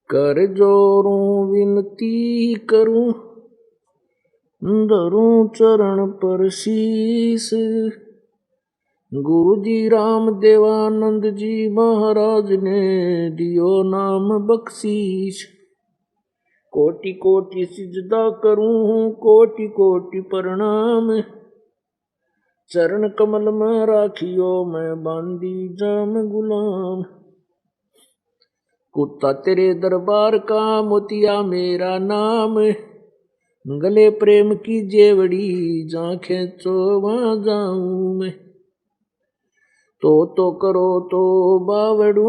कर जोरूं विनती करूं, धरूं चरण पर शीस। गुरु जी राम देवानंद जी महाराज ने दियो नाम बख्शीश। कोटि कोटि सिजदा करूं, कोटि कोटि प्रणाम। चरण कमल में राखियो, मैं बांदी जाम गुलाम। कुत्ता तेरे दरबार का, मोतिया मेरा नाम। गले प्रेम की जेवड़ी, जहाँ खेचो वहाँ जाऊं मैं। तो करो तो बावड़ू,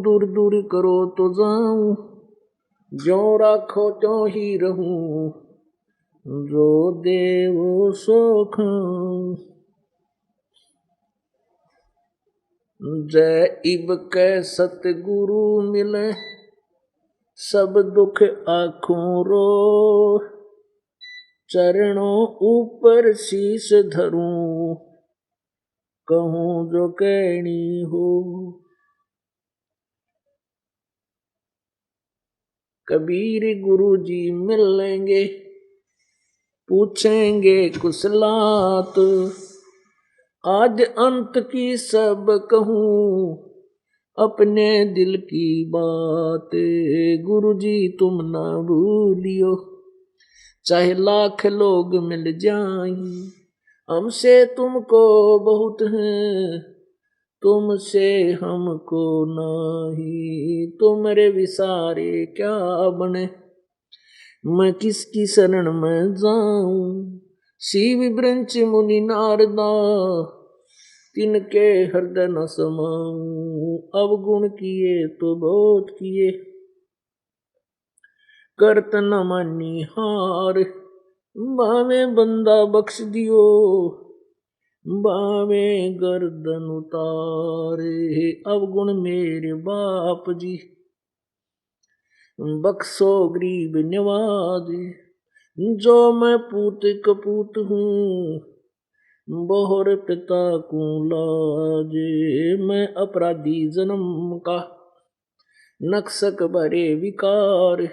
दूर दूर करो तो जाऊं। ज्यों राखो त्यों ही रहूं, जो देवो सो खाऊं। जय इब कै सतगुरु मिले, सब दुख आँखों रो। चरणों ऊपर शीश धरूं, कहूं जो कहनी हो। कबीर गुरु जी मिलेंगे, पूछेंगे कुशलात। आज अंत की सब कहूं, अपने दिल की बात। गुरु जी तुम ना भूलियो, चाहे लाख लोग मिल जाएं। हमसे तुमको बहुत है, तुमसे हमको नहीं। तुम्हारे विसारे क्या बने, मैं किसकी शरण में जाऊं। शिव ब्रंच मुनि नारदा, तिनके हृदय न समाऊं। अवगुण किए तो बहुत किए, करत न मानी हार। बावे बंदा बख्श दियो, बावे गर्दन उतारे। अवगुण मेरे बाप जी, बख्शो गरीब नवाज। जो मैं पूत कपूत हूँ, बोहर पिता को लाजे। मैं अपराधी जन्म का, नक्सक भरे विकार।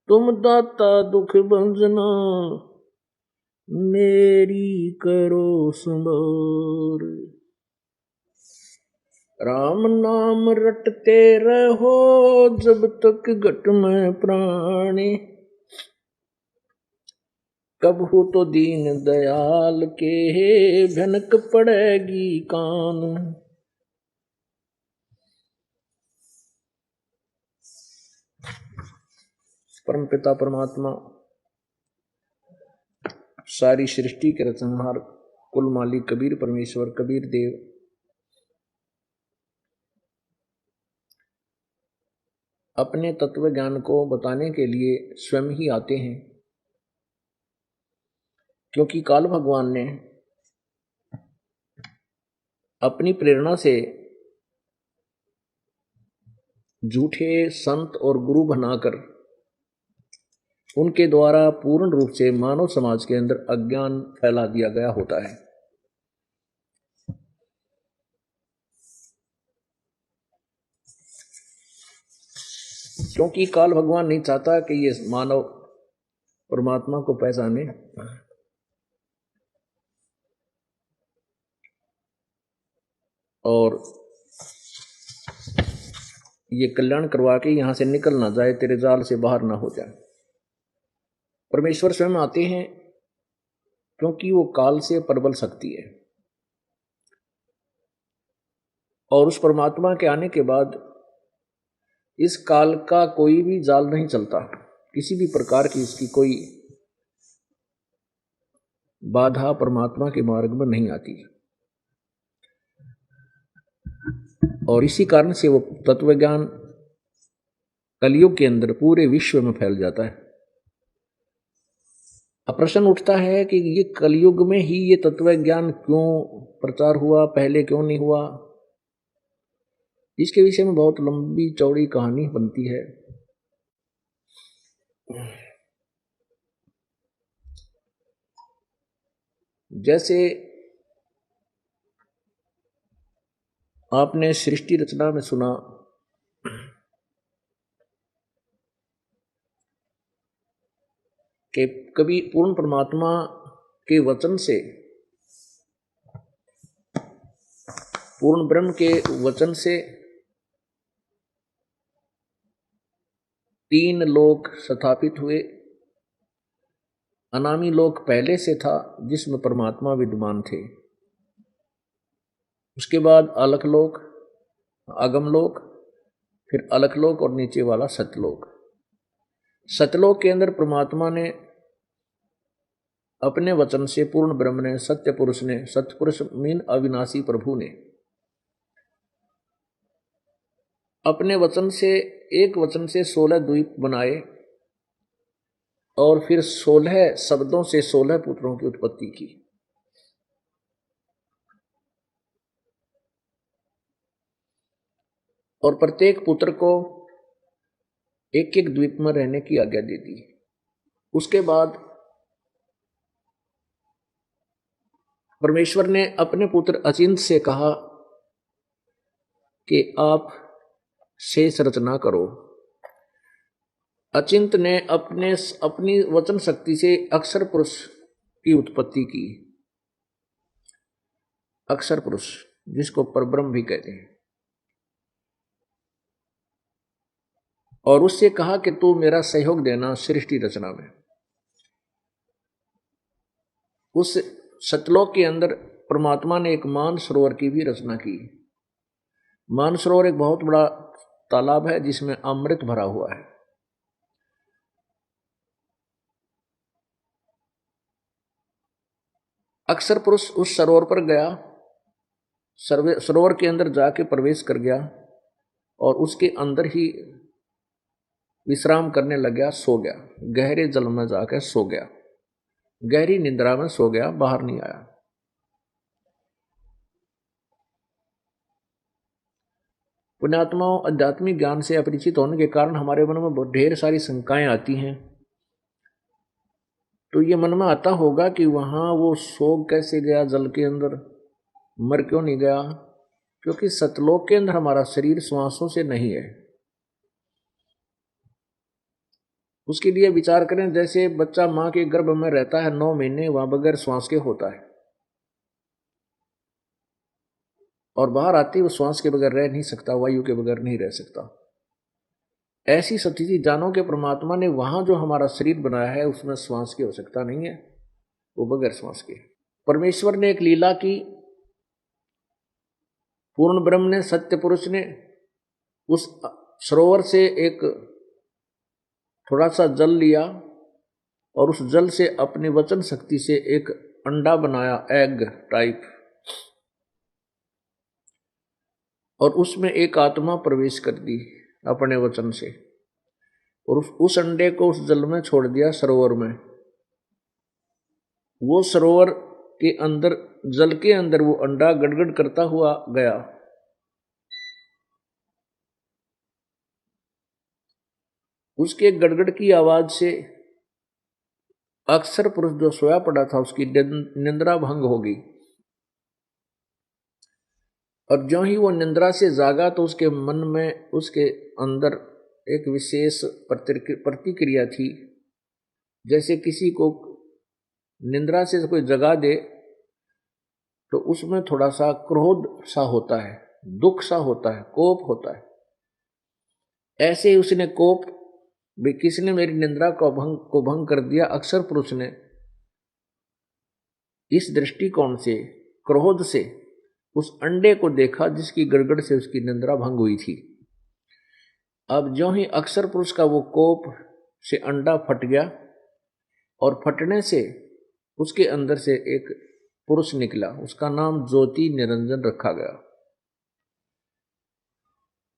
तुम दाता दुख भंजना, मेरी करो संभार। राम नाम रटते रहो, जब तक घट में प्राणी। कब हो तो दीन दयाल के, भनक पड़ेगी कान। परमपिता परमात्मा सारी सृष्टि के रचनहार कुल मालिक कबीर परमेश्वर कबीर देव अपने तत्व ज्ञान को बताने के लिए स्वयं ही आते हैं। क्योंकि काल भगवान ने अपनी प्रेरणा से झूठे संत और गुरु बनाकर उनके द्वारा पूर्ण रूप से मानव समाज के अंदर अज्ञान फैला दिया गया होता है। क्योंकि काल भगवान नहीं चाहता कि ये मानव परमात्मा को पहचाने, और ये कल्याण करवा के यहां से निकल ना जाए, तेरे जाल से बाहर ना हो जाए। परमेश्वर स्वयं आते हैं क्योंकि वो काल से प्रबल शक्ति है, और उस परमात्मा के आने के बाद इस काल का कोई भी जाल नहीं चलता। किसी भी प्रकार की इसकी कोई बाधा परमात्मा के मार्ग में नहीं आती। और इसी कारण से वो तत्व ज्ञान कलयुग के अंदर पूरे विश्व में फैल जाता है। अब प्रश्न उठता है कि ये कलयुग में ही ये तत्व ज्ञान क्यों प्रचार हुआ, पहले क्यों नहीं हुआ। इसके विषय में बहुत लंबी चौड़ी कहानी बनती है। जैसे आपने सृष्टि रचना में सुना कि कभी पूर्ण परमात्मा के वचन से, पूर्ण ब्रह्म के वचन से 3 लोक स्थापित हुए। अनामी लोक पहले से था जिसमें परमात्मा विद्यमान थे। उसके बाद अलखलोक, अगमलोक, फिर अलखलोक और नीचे वाला सतलोक। सतलोक के अंदर परमात्मा ने अपने वचन से, पूर्ण ब्रह्म ने, सत्य पुरुष ने, सत्य पुरुष मीन अविनाशी प्रभु ने अपने वचन से, एक वचन से 16 द्वीप बनाए और फिर 16 शब्दों से 16 पुत्रों की उत्पत्ति की। और प्रत्येक पुत्र को एक एक द्वीप में रहने की आज्ञा दे दी। उसके बाद परमेश्वर ने अपने पुत्र अचिंत से कहा कि आप शेष रचना करो। अचिंत ने अपनी वचन शक्ति से अक्षर पुरुष की उत्पत्ति की। अक्षर पुरुष जिसको परब्रह्म भी कहते हैं। और उससे कहा कि तू मेरा सहयोग देना सृष्टि रचना में। उस सतलोक के अंदर परमात्मा ने एक मानसरोवर की भी रचना की। मानसरोवर एक बहुत बड़ा तालाब है जिसमें अमृत भरा हुआ है। अक्षर पुरुष उस सरोवर पर गया, सरोवर के अंदर जाके प्रवेश कर गया और उसके अंदर ही विश्राम करने लग गया, सो गया। गहरे जल में जाकर सो गया, गहरी निद्रा में सो गया, बाहर नहीं आया। पुण्यात्माओं, आध्यात्मिक ज्ञान से अपरिचित होने के कारण हमारे मन में बहुत ढेर सारी शंकाएं आती हैं। तो ये मन में आता होगा कि वहां वो सो कैसे गया जल के अंदर, मर क्यों नहीं गया? क्योंकि सतलोक के अंदर हमारा शरीर श्वासों से नहीं है। उसके लिए विचार करें, जैसे बच्चा मां के गर्भ में रहता है 9 महीने, वहां बगैर श्वास के होता है और बाहर आते वो श्वास के बगैर रह नहीं सकता, वायु के बगैर नहीं रह सकता। ऐसी स्थिति जानो कि परमात्मा ने वहां जो हमारा शरीर बनाया है उसमें श्वास की आवश्यकता नहीं है, वो बगैर श्वास के। परमेश्वर ने एक लीला की। पूर्ण ब्रह्म ने, सत्य पुरुष ने उस सरोवर से एक थोड़ा सा जल लिया और उस जल से अपनी वचन शक्ति से एक अंडा बनाया, एग टाइप, और उसमें एक आत्मा प्रवेश कर दी अपने वचन से, और उस अंडे को उस जल में छोड़ दिया सरोवर में। वो सरोवर के अंदर, जल के अंदर वो अंडा गड़गड़ करता हुआ गया। उसके गड़गड़ की आवाज से अक्षर पुरुष जो सोया पड़ा था उसकी निंद्रा भंग होगी, और जो ही वो निंद्रा से जागा तो उसके मन में, उसके अंदर एक विशेष प्रतिक्रिया थी। जैसे किसी को निंद्रा से कोई जगा दे तो उसमें थोड़ा सा क्रोध सा होता है, दुख सा होता है, कोप होता है। ऐसे ही उसने कोप, किसी ने मेरी निंद्रा को भंग कर दिया। अक्षर पुरुष ने इस दृष्टिकोण से, क्रोध से उस अंडे को देखा जिसकी गड़गड़ से उसकी निंद्रा भंग हुई थी। अब जो ही अक्षर पुरुष का वो कोप से अंडा फट गया और फटने से उसके अंदर से एक पुरुष निकला। उसका नाम ज्योति निरंजन रखा गया।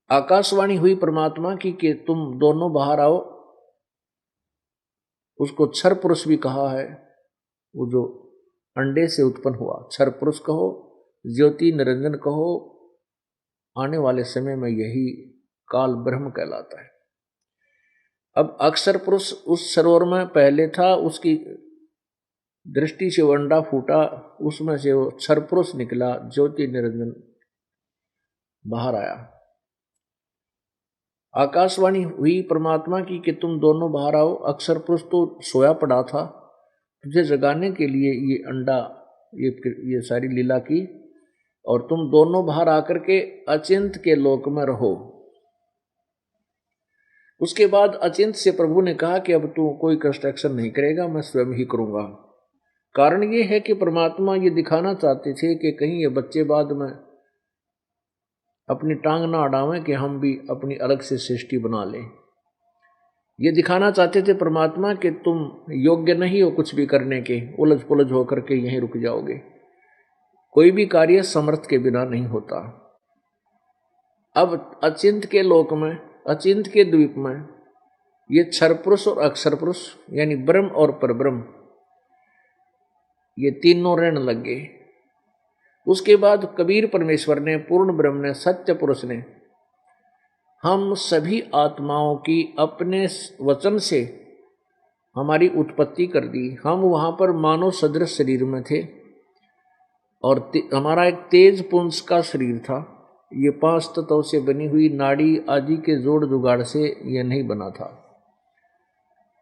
आकाशवाणी हुई परमात्मा की कि तुम दोनों बाहर आओ। उसको क्षर पुरुष भी कहा है, वो जो अंडे से उत्पन्न हुआ। क्षर पुरुष कहो, ज्योति निरंजन कहो, आने वाले समय में यही काल ब्रह्म कहलाता है। अब अक्षर पुरुष उस सरोवर में पहले था, उसकी दृष्टि से वो अंडा फूटा, उसमें से वो क्षर पुरुष निकला, ज्योति निरंजन बाहर आया। आकाशवाणी हुई परमात्मा की कि तुम दोनों बाहर आओ। अक्षर पुरुष तो सोया पड़ा था, तुझे जगाने के लिए ये अंडा, ये सारी लीला की, और तुम दोनों बाहर आकर के अचिंत के लोक में रहो। उसके बाद अचिंत से प्रभु ने कहा कि अब तू कोई कंस्ट्रक्शन नहीं करेगा, मैं स्वयं ही करूंगा। कारण ये है कि परमात्मा ये दिखाना चाहते थे कि कहीं ये बच्चे बाद में अपनी टांग ना अड़ावें कि हम भी अपनी अलग से सृष्टि बना लें। ये दिखाना चाहते थे परमात्मा कि तुम योग्य नहीं हो कुछ भी करने के, उलझ पुलझ होकर के यहीं रुक जाओगे। कोई भी कार्य समर्थ के बिना नहीं होता। अब अचिंत के लोक में, अचिंत के द्वीप में, ये क्षर पुरुष और अक्षर पुरुष यानी ब्रह्म और परब्रह्म, ये तीनों रहने लग गए। उसके बाद कबीर परमेश्वर ने, पूर्ण ब्रह्म ने, सत्य पुरुष ने हम सभी आत्माओं की अपने वचन से हमारी उत्पत्ति कर दी। हम वहां पर मानव सदृश शरीर में थे और हमारा एक तेज पुंज का शरीर था। ये 5 तत्वों से बनी हुई नाड़ी आदि के जोड़ जुगाड़ से यह नहीं बना था।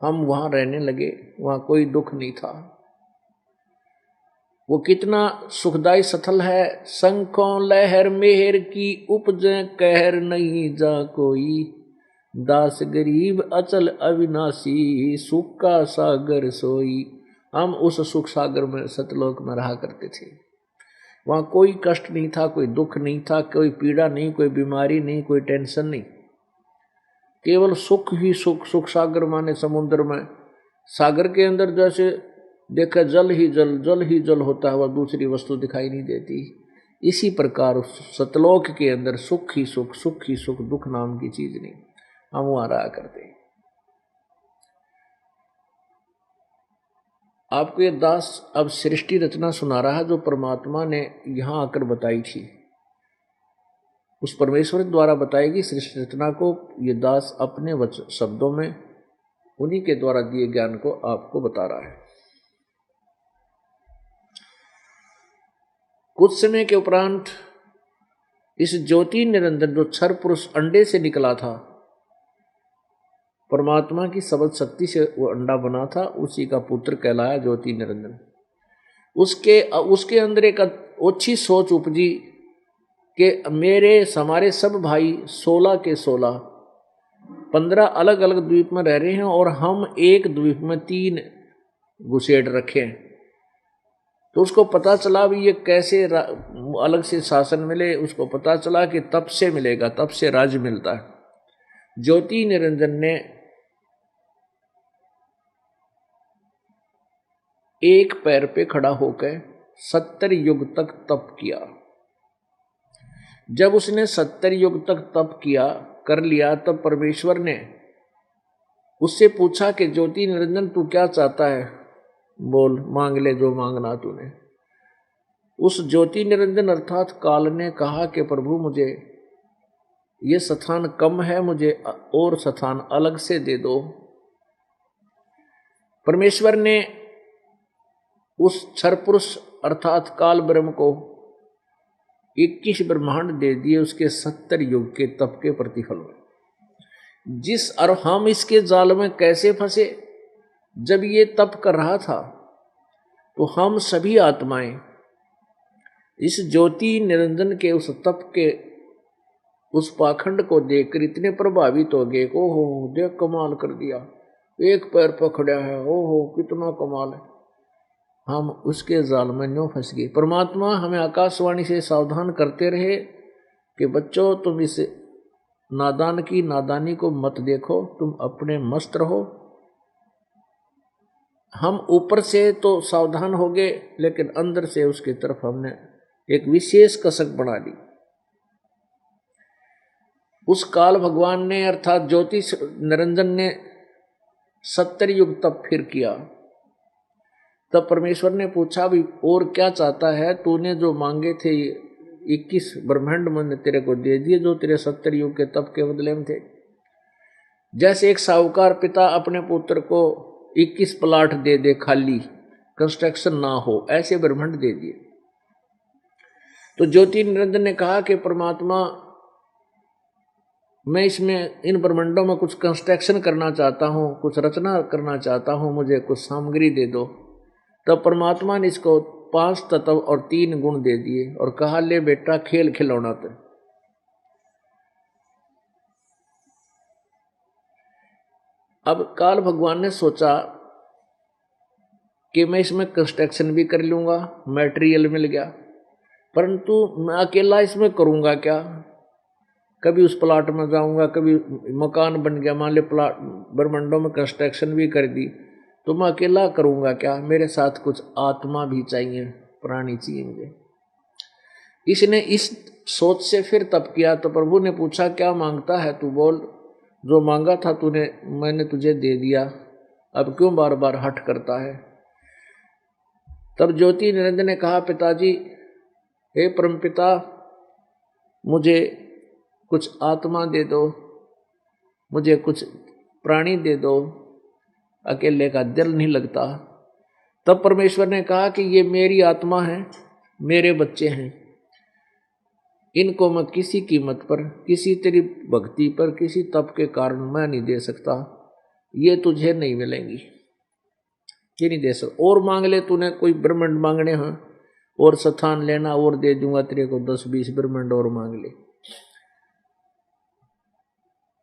हम वहां रहने लगे, वहां कोई दुख नहीं था। वो कितना सुखदाई स्थल है। शंखों लहर मेहर की उपजे कहर नहीं जा कोई, दास गरीब अचल अविनाशी सुख का सागर सोई। हम उस सुख सागर में, सतलोक में रहा करते थे। वहां कोई कष्ट नहीं था, कोई दुख नहीं था, कोई पीड़ा नहीं, कोई बीमारी नहीं, कोई टेंशन नहीं, केवल सुख ही सुख। सुख सागर माने समुद्र में, सागर के अंदर जैसे देखा जल ही जल, जल ही जल होता है, वह दूसरी वस्तु दिखाई नहीं देती। इसी प्रकार सतलोक के अंदर सुख ही सुख, सुख ही सुख, दुख नाम की चीज नहीं। हम वहां रहा करते। आपको ये दास अब सृष्टि रचना सुना रहा है जो परमात्मा ने यहां आकर बताई थी। उस परमेश्वर द्वारा बताई गई सृष्टि रचना को ये दास अपने शब्दों में, उन्हीं के द्वारा दिए ज्ञान को आपको बता रहा है। कुछ समय के उपरांत इस ज्योति निरंजन जो क्षर पुरुष अंडे से निकला था, परमात्मा की सबद शक्ति से वो अंडा बना था, उसी का पुत्र कहलाया ज्योति निरंजन। उसके अंदर एक अच्छी सोच उपजी कि हमारे सब भाई 16 के 16 15 अलग अलग द्वीप में रह रहे हैं और हम एक द्वीप में 3 घुसेड़ रखे हैं। तो उसको पता चला भी ये कैसे अलग से शासन मिले। उसको पता चला कि तप से मिलेगा, तप से राज्य मिलता है। ज्योति निरंजन ने एक पैर पे खड़ा होकर 70 युग तक तप किया। जब उसने 70 युग तक तप किया कर लिया, तब परमेश्वर ने उससे पूछा कि ज्योति निरंजन तू क्या चाहता है, बोल, मांग ले जो मांगना तूने। उस ज्योति निरंजन अर्थात काल ने कहा कि प्रभु मुझे ये स्थान कम है, मुझे और स्थान अलग से दे दो। परमेश्वर ने उस क्षर पुरुष अर्थात काल ब्रह्म को 21 ब्रह्मांड दे दिए उसके 70 युग के तप के प्रतिफल में। और हम इसके जाल में कैसे फंसे। जब ये तप कर रहा था तो हम सभी आत्माएं इस ज्योति निरंजन के उस तप के उस पाखंड को देखकर इतने प्रभावित हो गए। ओहो देख कमाल कर दिया, एक पैर पकड़ा है, ओहो कितना कमाल है। हम उसके जाल में न्यों फंस गए। परमात्मा हमें आकाशवाणी से सावधान करते रहे कि बच्चों तुम इस नादान की नादानी को मत देखो, तुम अपने मस्त रहो। हम ऊपर से तो सावधान हो गए, लेकिन अंदर से उसकी तरफ हमने एक विशेष कसक बना ली। उस काल भगवान ने अर्थात ज्योति निरंजन ने 70 युग तप फिर किया। तब परमेश्वर ने पूछा भी और क्या चाहता है, तूने जो मांगे थे 21 ब्रह्मांड मैंने तेरे को दे दिए जो तेरे 70 युग के तप के बदले में थे। जैसे एक साहूकार पिता अपने पुत्र को 21 प्लाट दे दे खाली, कंस्ट्रक्शन ना हो, ऐसे ब्रह्मांड दे दिए। तो ज्योति निरंजन ने कहा कि परमात्मा मैं इसमें इन ब्रह्मांडों में कुछ कंस्ट्रक्शन करना चाहता हूँ, कुछ रचना करना चाहता हूँ, मुझे कुछ सामग्री दे दो। तब परमात्मा ने इसको 5 तत्व और 3 गुण दे दिए और कहा ले बेटा खेल खिलौना। तो अब काल भगवान ने सोचा कि मैं इसमें कंस्ट्रक्शन भी कर लूंगा, मटेरियल मिल गया, परंतु मैं अकेला इसमें करूंगा क्या? कभी उस प्लाट में जाऊंगा, कभी मकान बन गया, मान ले प्लाट ब्रह्मांडों में कंस्ट्रक्शन भी कर दी, तो मैं अकेला करूंगा क्या? मेरे साथ कुछ आत्मा भी चाहिए, प्राणी चाहिए मुझे। इसने इस सोच से फिर तप किया। तो प्रभु ने पूछा क्या मांगता है तू, बोल। जो मांगा था तूने, मैंने तुझे दे दिया, अब क्यों बार बार हठ करता है? तब ज्योति निरंजन ने कहा पिताजी, हे परमपिता, मुझे कुछ आत्मा दे दो, मुझे कुछ प्राणी दे दो, अकेले का दिल नहीं लगता। तब परमेश्वर ने कहा कि ये मेरी आत्मा है, मेरे बच्चे हैं, इनको मैं किसी कीमत पर, किसी तेरी भक्ति पर, किसी तप के कारण मैं नहीं दे सकता, ये तुझे नहीं मिलेंगी, ये नहीं दे सकता। और मांग ले, तूने कोई ब्रह्मांड मांगने हैं और स्थान लेना, और दे दूंगा तेरे को 10-20 ब्रह्मांड और मांग ले।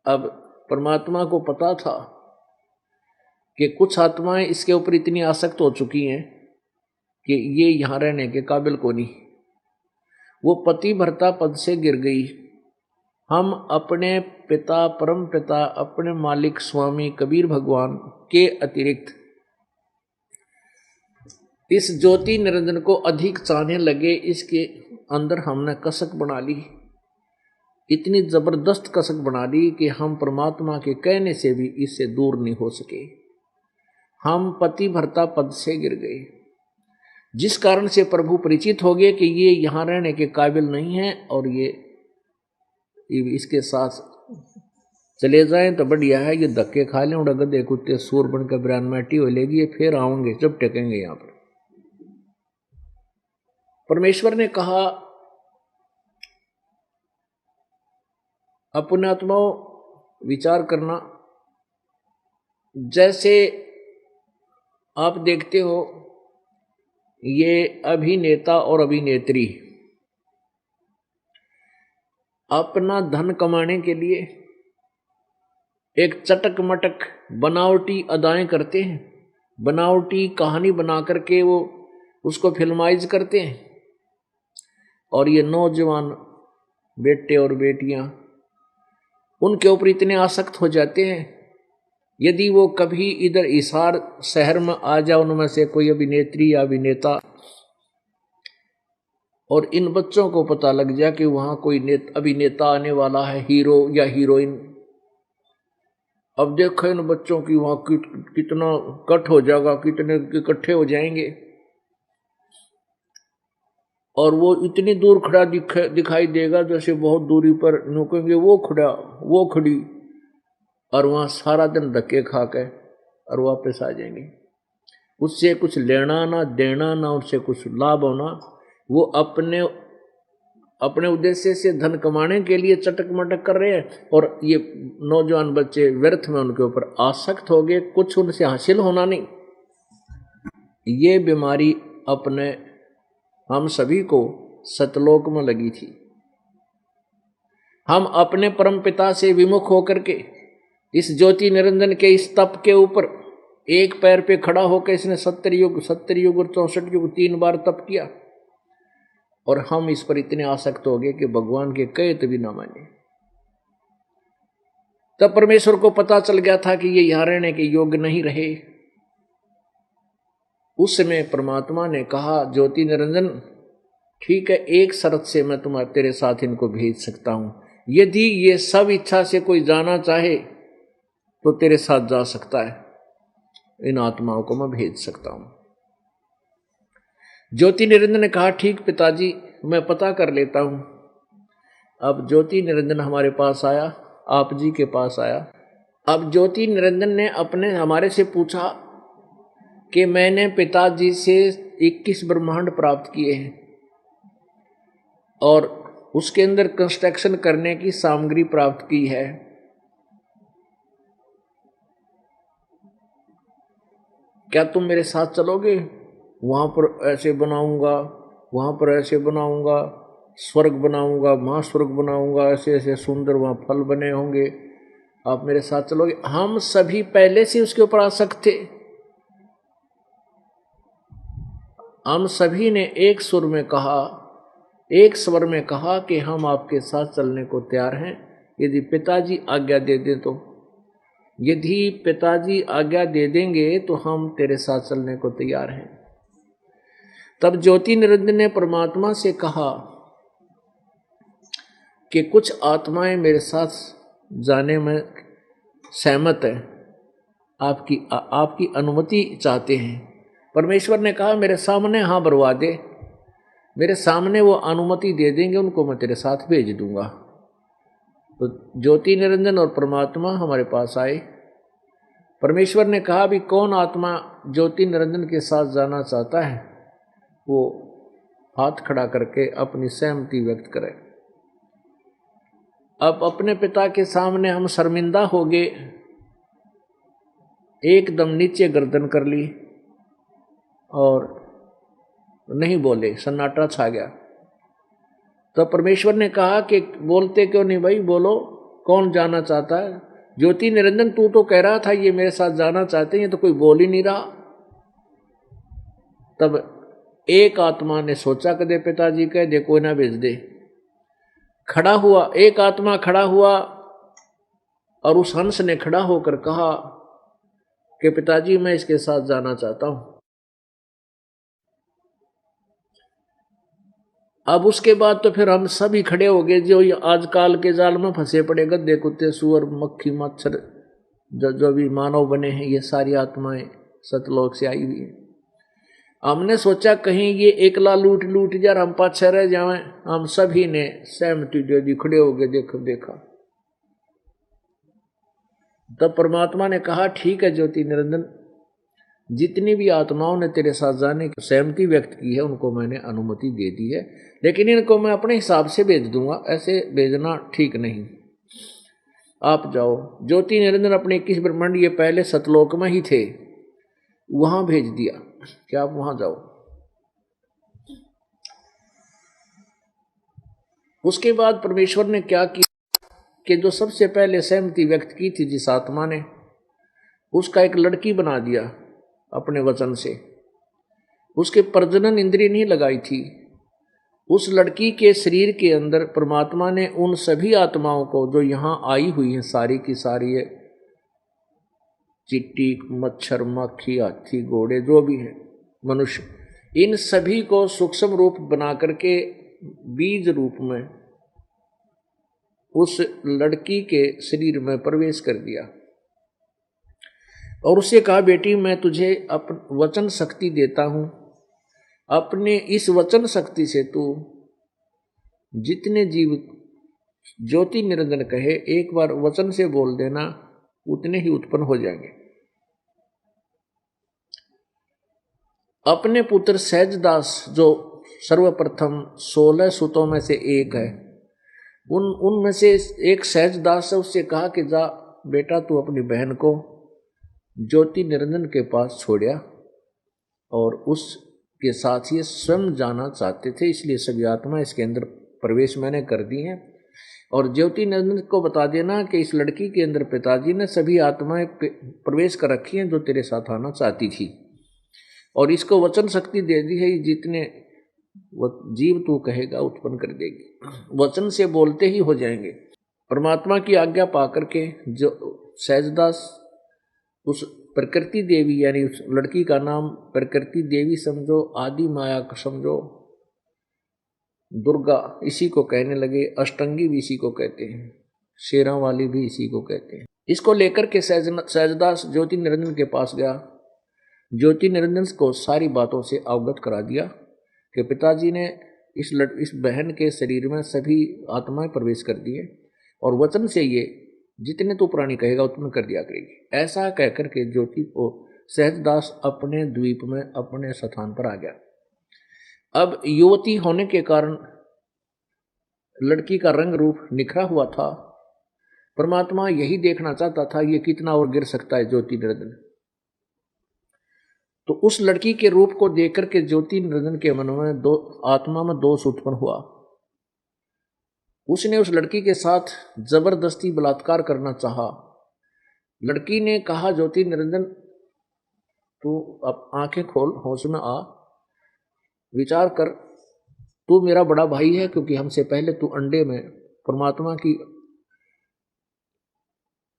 अब परमात्मा को पता था कि कुछ आत्माएं इसके ऊपर इतनी आसक्त हो चुकी हैं कि ये यहां रहने के काबिल को नहीं, वो पति भर्ता पद से गिर गई। हम अपने पिता, परम पिता, अपने मालिक स्वामी कबीर भगवान के अतिरिक्त इस ज्योति निरंजन को अधिक चाहने लगे। इसके अंदर हमने कसक बना ली, इतनी जबरदस्त कसक बना ली कि हम परमात्मा के कहने से भी इससे दूर नहीं हो सके। हम पति भर्ता पद से गिर गए, जिस कारण से प्रभु परिचित हो गए कि ये यहाँ रहने के काबिल नहीं है, और ये इसके साथ चले जाएं तो बढ़िया है, ये धक्के खा लें, उड़ा गधे कुत्ते सूर बनकर बिरान मैटी हो लेगी, ये फिर आओगे जब टेकेंगे यहाँ पर। परमेश्वर ने कहा अपने आत्माओं विचार करना। जैसे आप देखते हो ये अभिनेता और अभिनेत्री अपना धन कमाने के लिए एक चटक मटक बनावटी अदाएं करते हैं, बनावटी कहानी बना करके वो उसको फिल्माइज करते हैं, और ये नौजवान बेटे और बेटियां उनके ऊपर इतने आसक्त हो जाते हैं। यदि वो कभी इधर हिसार शहर में आ जाए, उनमें से कोई अभिनेत्री या अभिनेता, और इन बच्चों को पता लग जाए कि वहां कोई अभिनेता आने वाला है, हीरो या हीरोइन, अब देखो इन बच्चों की वहां कितना कट हो जाएगा, कितने इकट्ठे हो जाएंगे, और वो इतनी दूर खड़ा दिखाई देगा जैसे बहुत दूरी पर नुकेंगे वो खड़ा वो खड़ी, और वहां सारा दिन धक्के खा के और वापस आ जाएंगे। उससे कुछ लेना ना देना, ना उससे कुछ लाभ होना, वो अपने उद्देश्य से धन कमाने के लिए चटक मटक कर रहे हैं, और ये नौजवान बच्चे व्यर्थ में उनके ऊपर आसक्त हो गए, कुछ उनसे हासिल होना नहीं। ये बीमारी अपने हम सभी को सतलोक में लगी थी। हम अपने परम पिता से विमुख होकर के इस ज्योति निरंजन के इस तप के ऊपर एक पैर पे खड़ा होकर इसने 70 युग और 64 युग 3 बार तप किया, और हम इस पर इतने आसक्त हो गए कि भगवान के कहे तो भी ना माने। तब परमेश्वर को पता चल गया था कि ये यहां रहने के योग्य नहीं रहे। उस समय परमात्मा ने कहा ज्योति निरंजन ठीक है, एक शर्त से मैं तेरे साथ इनको भेज सकता हूं, यदि ये सब इच्छा से कोई जाना चाहे तो तेरे साथ जा सकता है, इन आत्माओं को मैं भेज सकता हूं। ज्योति निरंजन ने कहा ठीक पिताजी, मैं पता कर लेता हूं। अब ज्योति निरंजन हमारे पास आया, आप जी के पास आया। अब ज्योति निरंजन ने हमारे से पूछा कि मैंने पिताजी से 21 ब्रह्मांड प्राप्त किए हैं, और उसके अंदर कंस्ट्रक्शन करने की सामग्री प्राप्त की है। क्या तुम मेरे साथ चलोगे? वहां पर ऐसे बनाऊंगा, वहां पर ऐसे बनाऊंगा, स्वर्ग बनाऊंगा, महास्वर्ग बनाऊंगा, ऐसे ऐसे सुंदर वहां फल बने होंगे, आप मेरे साथ चलोगे? हम सभी पहले से उसके ऊपर आसक्त थे। हम सभी ने एक सुर में कहा, एक स्वर में कहा कि हम आपके साथ चलने को तैयार हैं, यदि पिताजी आज्ञा दे दें तो। यदि पिताजी आज्ञा दे देंगे तो हम तेरे साथ चलने को तैयार हैं। तब ज्योति निरंजन ने परमात्मा से कहा कि कुछ आत्माएं मेरे साथ जाने में सहमत है, आपकी अनुमति चाहते हैं। परमेश्वर ने कहा मेरे सामने हाँ बरवा दे, मेरे सामने वो अनुमति दे देंगे, उनको मैं तेरे साथ भेज दूंगा। तो ज्योति निरंजन और परमात्मा हमारे पास आए। परमेश्वर ने कहा भी कौन आत्मा ज्योति निरंजन के साथ जाना चाहता है वो हाथ खड़ा करके अपनी सहमति व्यक्त करे। अब अपने पिता के सामने हम शर्मिंदा हो गए, एकदम नीचे गर्दन कर ली और नहीं बोले, सन्नाटा छा गया। तो परमेश्वर ने कहा कि बोलते क्यों नहीं भाई, बोलो कौन जाना चाहता है? ज्योति निरंजन तू तो कह रहा था ये मेरे साथ जाना चाहते हैं, तो कोई बोल ही नहीं रहा। तब एक आत्मा ने सोचा कदे पिताजी कह दे कोई ना भेज दे। खड़ा हुआ, एक आत्मा खड़ा हुआ और उस हंस ने खड़ा होकर कहा कि पिताजी मैं इसके साथ जाना चाहता हूं। अब उसके बाद तो फिर हम सभी खड़े हो गए, जो आजकल के जाल में फंसे पड़े गद्दे कुत्ते सुअर मक्खी मच्छर जो भी मानव बने हैं, ये सारी आत्माएं सतलोक से आई हुई है। हमने सोचा कहीं ये एकला लूट लूट जा, हम पाछे रह जाएं। हम सभी ने सहमति दे दी, खड़े हो गए, देखा। तब परमात्मा ने कहा ठीक है ज्योति निरंजन, जितनी भी आत्माओं ने तेरे साथ जाने की सहमति व्यक्त की है उनको मैंने अनुमति दे दी है, लेकिन इनको मैं अपने हिसाब से भेज दूंगा, ऐसे भेजना ठीक नहीं। आप जाओ। ज्योति निरंजन अपने 21 ब्रह्मांड ये पहले सतलोक में ही थे, वहां भेज दिया कि आप वहां जाओ। उसके बाद परमेश्वर ने क्या किया कि जो सबसे पहले सहमति व्यक्त की थी जिस आत्मा ने, उसका एक लड़की बना दिया अपने वचन से। उसके प्रजनन इंद्रिय नहीं लगाई थी। उस लड़की के शरीर के अंदर परमात्मा ने उन सभी आत्माओं को जो यहां आई हुई हैं, सारी की सारी है, चिट्टी मच्छर मक्खी हाथी घोड़े जो भी हैं मनुष्य, इन सभी को सूक्ष्म रूप बना करके बीज रूप में उस लड़की के शरीर में प्रवेश कर दिया और उससे कहा बेटी मैं तुझे वचन शक्ति देता हूं, अपने इस वचन शक्ति से तू जितने जीव ज्योति निरंजन कहे एक बार वचन से बोल देना, उतने ही उत्पन्न हो जाएंगे। अपने पुत्र सहजदास जो सर्वप्रथम 16 सुतों में से एक है, उनमें से एक सहजदास है, उससे कहा कि जा बेटा तू अपनी बहन को ज्योति निरंजन के पास छोड़िया, और उसके साथ ये स्वयं जाना चाहते थे, इसलिए सभी आत्मा इसके अंदर प्रवेश मैंने कर दी है। और ज्योति निरंजन को बता देना कि इस लड़की के अंदर पिताजी ने सभी आत्माएं प्रवेश कर रखी हैं जो तेरे साथ आना चाहती थी, और इसको वचन शक्ति दे दी है, जितने जीव तू कहेगा उत्पन्न कर देगी, वचन से बोलते ही हो जाएंगे। परमात्मा की आज्ञा पाकर के जो सहजदास उस प्रकृति देवी, यानी उस लड़की का नाम प्रकृति देवी समझो, आदि माया समझो, दुर्गा इसी को कहने लगे, अष्टंगी भी इसी को कहते हैं, शेरा वाली भी इसी को कहते हैं। इसको लेकर के सहजदास ज्योति निरंजन के पास गया। ज्योति निरंजन को सारी बातों से अवगत करा दिया कि पिताजी ने इस बहन के शरीर में सभी आत्माएं प्रवेश कर दी है, और वचन से ये जितने तो प्राणी कहेगा उत्पन्न कर दिया करेगी। ऐसा कहकर के ज्योति को सहजदास अपने द्वीप में अपने स्थान पर आ गया। अब युवती होने के कारण लड़की का रंग रूप निखरा हुआ था। परमात्मा यही देखना चाहता था ये कितना और गिर सकता है ज्योति निरंजन। तो उस लड़की के रूप को देख करके ज्योति निरंजन के मन में आत्मा में दोष उत्पन्न हुआ। उसने उस लड़की के साथ जबरदस्ती बलात्कार करना चाहा। लड़की ने कहा, ज्योति निरंजन तू अब आंखें खोल, होश में आ, विचार कर, तू मेरा बड़ा भाई है क्योंकि हमसे पहले तू अंडे में परमात्मा की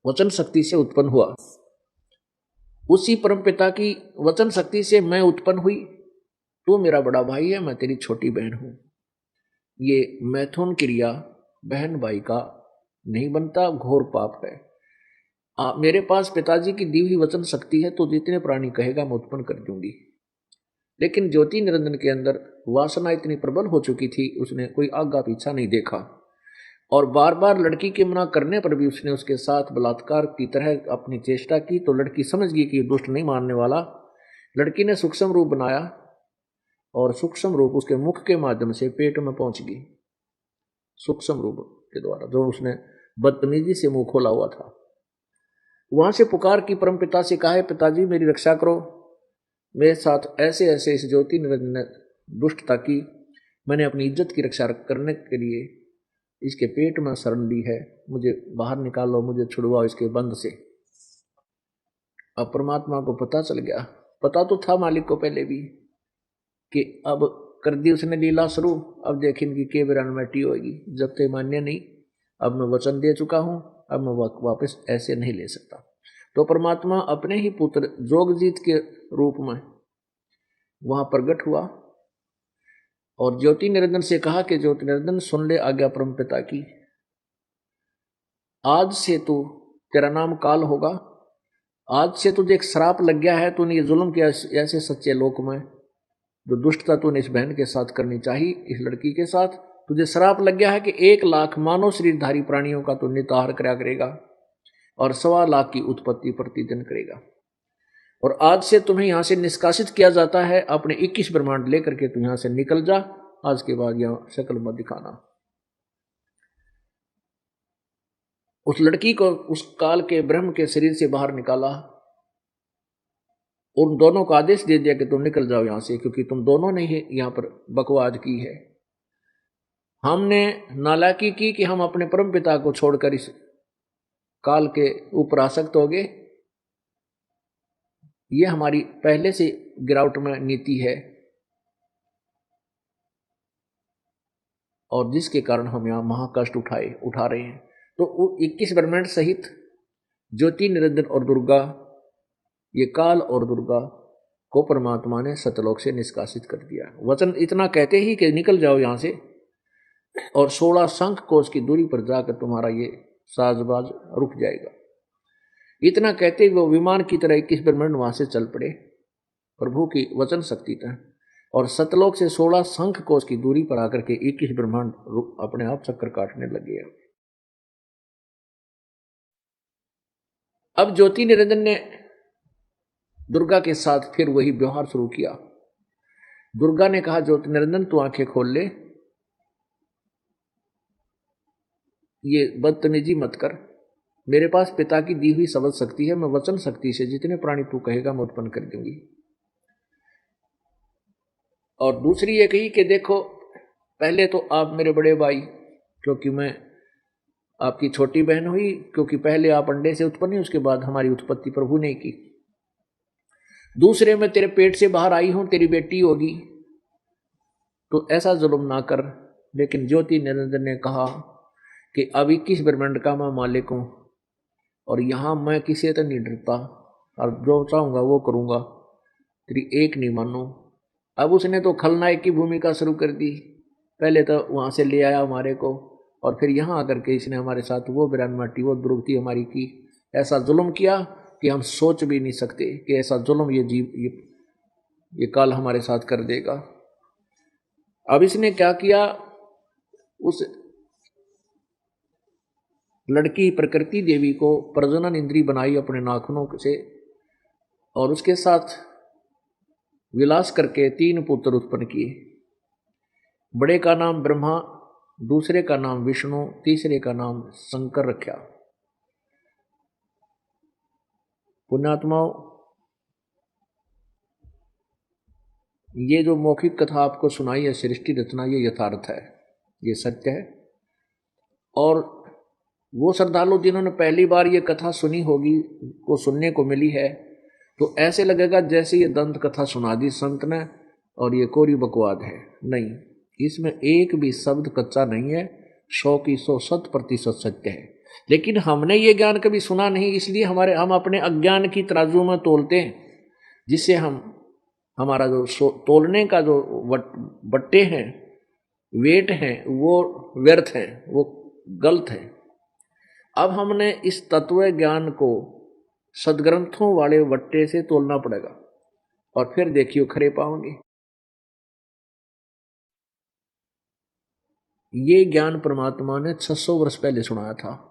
वचन शक्ति से उत्पन्न हुआ। उसी परमपिता की वचन शक्ति से मैं उत्पन्न हुई। तू मेरा बड़ा भाई है, मैं तेरी छोटी बहन हूं। ये मैथुन क्रिया बहन भाई का नहीं बनता, घोर पाप है। मेरे पास पिताजी की दी हुई वचन शक्ति है तो जितने प्राणी कहेगा मैं उत्पन्न कर दूंगी। लेकिन ज्योति निरंजन के अंदर वासना इतनी प्रबल हो चुकी थी, उसने कोई आगा पीछा नहीं देखा और बार बार लड़की के मना करने पर भी उसने उसके साथ बलात्कार की तरह अपनी चेष्टा की। तो लड़की समझ गई कि दुष्ट नहीं मानने वाला। लड़की ने सूक्ष्म रूप बनाया और सूक्ष्म रूप उसके मुख के माध्यम से पेट में पहुंच गई, सूक्ष्म रूप के द्वारा, जो उसने बदतमीजी से मुंह खोला हुआ था। वहां से पुकार की परमपिता से कहा, पिताजी मेरी रक्षा करो, मेरे साथ ऐसे ऐसे इस ज्योति निरंजन ने दुष्टता की, मैंने अपनी इज्जत की रक्षा करने के लिए इसके पेट में शरण ली है, मुझे बाहर निकालो, मुझे छुड़वाओ इसके बंध से। अब परमात्मा को पता चल गया, पता तो था मालिक को पहले भी कि अब कर दी उसने लीला शुरू, अब देख इनकी के विरानमेटी होगी। जब तक मान्य नहीं, अब मैं वचन दे चुका हूं, अब मैं वापस ऐसे नहीं ले सकता। तो परमात्मा अपने ही पुत्र जोगजीत के रूप में वहां प्रकट हुआ और ज्योति निरंजन से कहा कि ज्योति निरंजन सुन ले आज्ञा परमपिता की, आज से तू, तेरा नाम काल होगा, आज से तुझे एक श्राप लग गया है। तूने ये जुल्म किया ऐसे सच्चे लोक में, जो दुष्टता तूने इस बहन के साथ करनी चाहिए, इस लड़की के साथ, तुझे श्राप लग गया है कि 1 लाख मानव शरीरधारी प्राणियों का तू नितार करा करेगा और 1.25 लाख की उत्पत्ति प्रतिदिन करेगा। और आज से तुम्हें यहां से निष्कासित किया जाता है, अपने 21 ब्रह्मांड लेकर के तू यहां से निकल जा, आज के बाद यहां शक्ल मत दिखाना। उस लड़की को उस काल के ब्रह्म के शरीर से बाहर निकाला, उन दोनों को आदेश दे दिया कि तुम निकल जाओ यहां से, क्योंकि तुम दोनों ने ही यहां पर बकवाद की है। हमने नालायकी की कि हम अपने परम पिता को छोड़कर इस काल के ऊपर आसक्त हो गए। ये हमारी पहले से गिरावट में नीति है और जिसके कारण हम यहाँ महाकष्ट उठा रहे हैं। तो 21 ब्रह्मांड सहित ज्योति निरंजन और दुर्गा, ये काल और दुर्गा को परमात्मा ने सतलोक से निष्कासित कर दिया। वचन इतना कहते ही कि निकल जाओ यहां से और 16 शंख कोश की दूरी पर जाकर तुम्हारा ये साजबाज रुक जाएगा। इतना कहते वो विमान की तरह 21 ब्रह्मांड वहां से चल पड़े प्रभु की वचन शक्ति था और सतलोक से 16 शंख कोश की दूरी पर आकर के 21 ब्रह्मांड अपने आप चक्कर काटने लगे। अब ज्योति निरंजन ने दुर्गा के साथ फिर वही व्यवहार शुरू किया। दुर्गा ने कहा, ज्योति निरंजन तू आंखें खोल ले, ये बदतमीजी मत कर, मेरे पास पिता की दी हुई शब्द शक्ति है, मैं वचन शक्ति से जितने प्राणी तू कहेगा मैं उत्पन्न कर दूंगी। और दूसरी ये कही कि देखो, पहले तो आप मेरे बड़े भाई, क्योंकि मैं आपकी छोटी बहन हुई, क्योंकि पहले आप अंडे से उत्पन्न हुई, उसके बाद हमारी उत्पत्ति प्रभु ने की। दूसरे में तेरे पेट से बाहर आई हूं, तेरी बेटी होगी, तो ऐसा जुल्म ना कर। लेकिन ज्योति निरंजन ने कहा कि अब 21 ब्रह्मांड का मैं मालिक हूं और यहां मैं किसी से नहीं डरता और जो चाहूंगा वो करूंगा, तेरी एक नहीं मानू। अब उसने तो खलनायक की भूमिका शुरू कर दी। पहले तो वहां से ले आया हमारे को और फिर यहाँ आकर के इसने हमारे साथ वो बिरानमाटी, वो दुर्गति हमारी की, ऐसा जुल्म किया कि हम सोच भी नहीं सकते कि ऐसा जुल्म ये काल हमारे साथ कर देगा। अब इसने क्या किया, उस लड़की प्रकृति देवी को प्रजनन इंद्री बनाई अपने नाखूनों से और उसके साथ विलास करके 3 पुत्र उत्पन्न किए। बड़े का नाम ब्रह्मा, दूसरे का नाम विष्णु, तीसरे का नाम शंकर रखा। पुण्यात्माओं, ये जो मौखिक कथा आपको सुनाई है सृष्टि रचना, ये यथार्थ है, ये सत्य है। और वो श्रद्धालु जिन्होंने पहली बार ये कथा सुनी होगी, को सुनने को मिली है, तो ऐसे लगेगा जैसे ये दंत कथा सुना दी संत ने और ये कोरी बकवाद है। नहीं, इसमें एक भी शब्द कच्चा नहीं है, 100 की 100 100% सत्य है। लेकिन हमने ये ज्ञान कभी सुना नहीं, इसलिए हम अपने अज्ञान की तराजू में तोलते हैं, जिससे हमारा जो तोलने का जो बट्टे हैं, वेट हैं, वो व्यर्थ हैं, वो गलत है। अब हमने इस तत्व ज्ञान को सदग्रंथों वाले वट्टे से तोलना पड़ेगा, और फिर देखियो खरे पाओगे। ये ज्ञान परमात्मा ने 600 वर्ष पहले सुनाया था,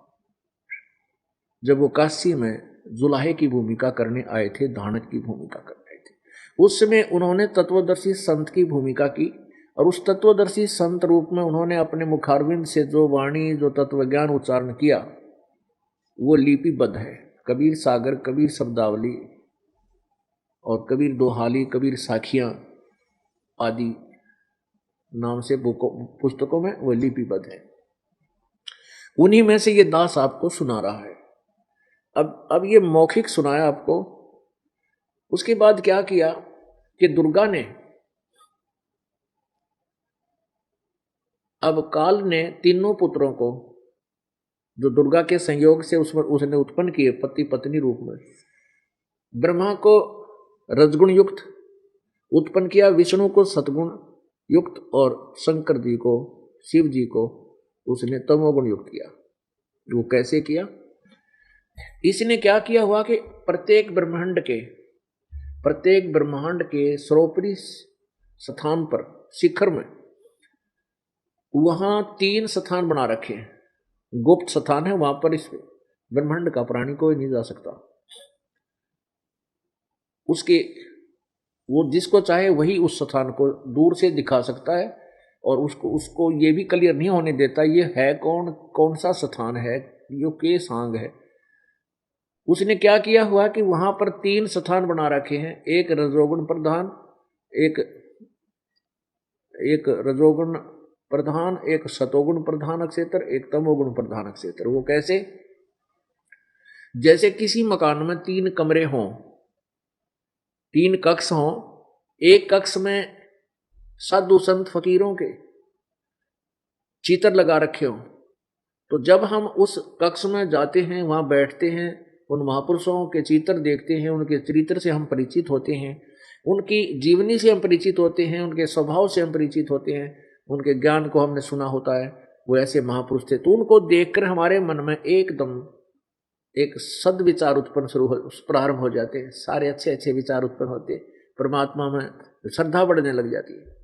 जब वो काशी में जुलाहे की भूमिका करने आए थे, धानक की भूमिका करने आए थे। उस समय उन्होंने तत्वदर्शी संत की भूमिका की, और उस तत्वदर्शी संत रूप में उन्होंने अपने मुखारविंद से जो वाणी, जो तत्व ज्ञान उच्चारण किया, वो लिपिबद्ध है। कबीर सागर, कबीर शब्दावली और कबीर दोहाली, कबीर साखियां आदि नाम से पुस्तकों में वो लिपिबद्ध है। उन्हीं में से ये दास आपको सुना रहा है। अब ये मौखिक सुनाया आपको। उसके बाद क्या किया कि दुर्गा ने, अब काल ने तीनों पुत्रों को जो दुर्गा के संयोग से उसने उत्पन्न किए पति पत्नी रूप में, ब्रह्मा को रजगुण युक्त उत्पन्न किया, विष्णु को सतगुण युक्त, और शंकर जी को, शिव जी को उसने तमोगुण युक्त किया। वो कैसे किया? इसने क्या किया हुआ कि प्रत्येक ब्रह्मांड के सर्वोपरि स्थान पर, शिखर में, वहां 3 स्थान बना रखे हैं। गुप्त स्थान है, वहां पर इस ब्रह्मांड का प्राणी कोई नहीं जा सकता। उसके वो जिसको चाहे वही उस स्थान को दूर से दिखा सकता है, और उसको ये भी क्लियर नहीं होने देता ये है कौन सा स्थान है, यो के सांग है। उसने क्या किया हुआ कि वहां पर 3 स्थान बना रखे हैं, एक रजोगुण प्रधान, एक रजोगुण प्रधान, एक सतोगुण प्रधान क्षेत्र, एक तमोगुण प्रधान क्षेत्र। वो कैसे? जैसे किसी मकान में 3 कमरे हों, 3 कक्ष हों, एक कक्ष में साधु संत फकीरों के चित्र लगा रखे हों, तो जब हम उस कक्ष में जाते हैं, वहां बैठते हैं, उन महापुरुषों के चित्र देखते हैं, उनके चरित्र से हम परिचित होते हैं, उनकी जीवनी से हम परिचित होते हैं, उनके स्वभाव से हम परिचित होते हैं, उनके ज्ञान को हमने सुना होता है, वो ऐसे महापुरुष थे। तो उनको देखकर हमारे मन में एकदम एक सद विचार उत्पन्न प्रारंभ हो जाते हैं, सारे अच्छे अच्छे विचार उत्पन्न होते, परमात्मा में श्रद्धा बढ़ने लग जाती है।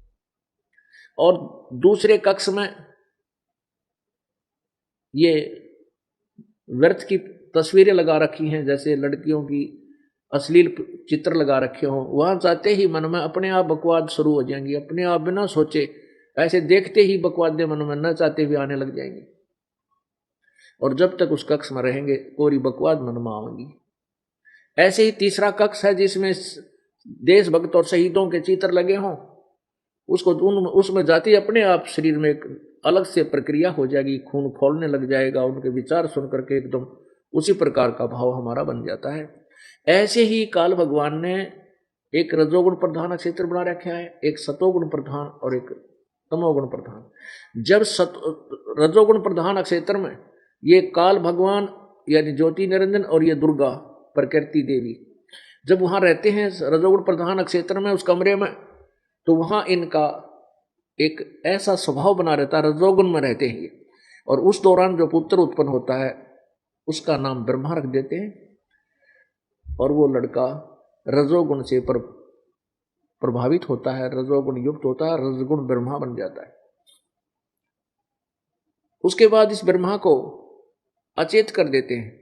और दूसरे कक्ष में ये व्यर्थ की तस्वीरें लगा रखी हैं, जैसे लड़कियों की अश्लील चित्र लगा रखे हों। वहां जाते ही मन में अपने आप बकवाद शुरू हो जाएंगी, अपने आप बिना सोचे, ऐसे देखते ही बकवाद मन में न चाहते हुए आने लग जाएंगे, और जब तक उस कक्ष में रहेंगे कोरी बकवाद मन में आएंगी। ऐसे ही तीसरा कक्ष है जिसमें देशभक्त और शहीदों के चित्र लगे हों, उसमें जाते ही अपने आप शरीर में एक अलग से प्रक्रिया हो जाएगी, खून खोलने लग जाएगा, उनके विचार सुन करके एकदम उसी प्रकार का भाव हमारा बन जाता है। ऐसे ही काल भगवान ने एक रजोगुण प्रधान क्षेत्र बना रखा है, एक सतोगुण प्रधान और एक तमोगुण प्रधान। जब रजोगुण प्रधान क्षेत्र में ये काल भगवान यानी ज्योति निरंजन और ये दुर्गा प्रकृति देवी जब वहां रहते हैं रजोगुण प्रधान क्षेत्र में, उस कमरे में, तो वहां इनका एक ऐसा स्वभाव बना रहता है, रजोगुण में रहते हैं, और उस दौरान जो पुत्र उत्पन्न होता है उसका नाम ब्रह्मा रख देते हैं, और वो लड़का रजोगुण से प्रभावित होता है, रजोगुण युक्त होता है, रजगुण ब्रह्मा बन जाता है। उसके बाद इस ब्रह्मा को अचेत कर देते हैं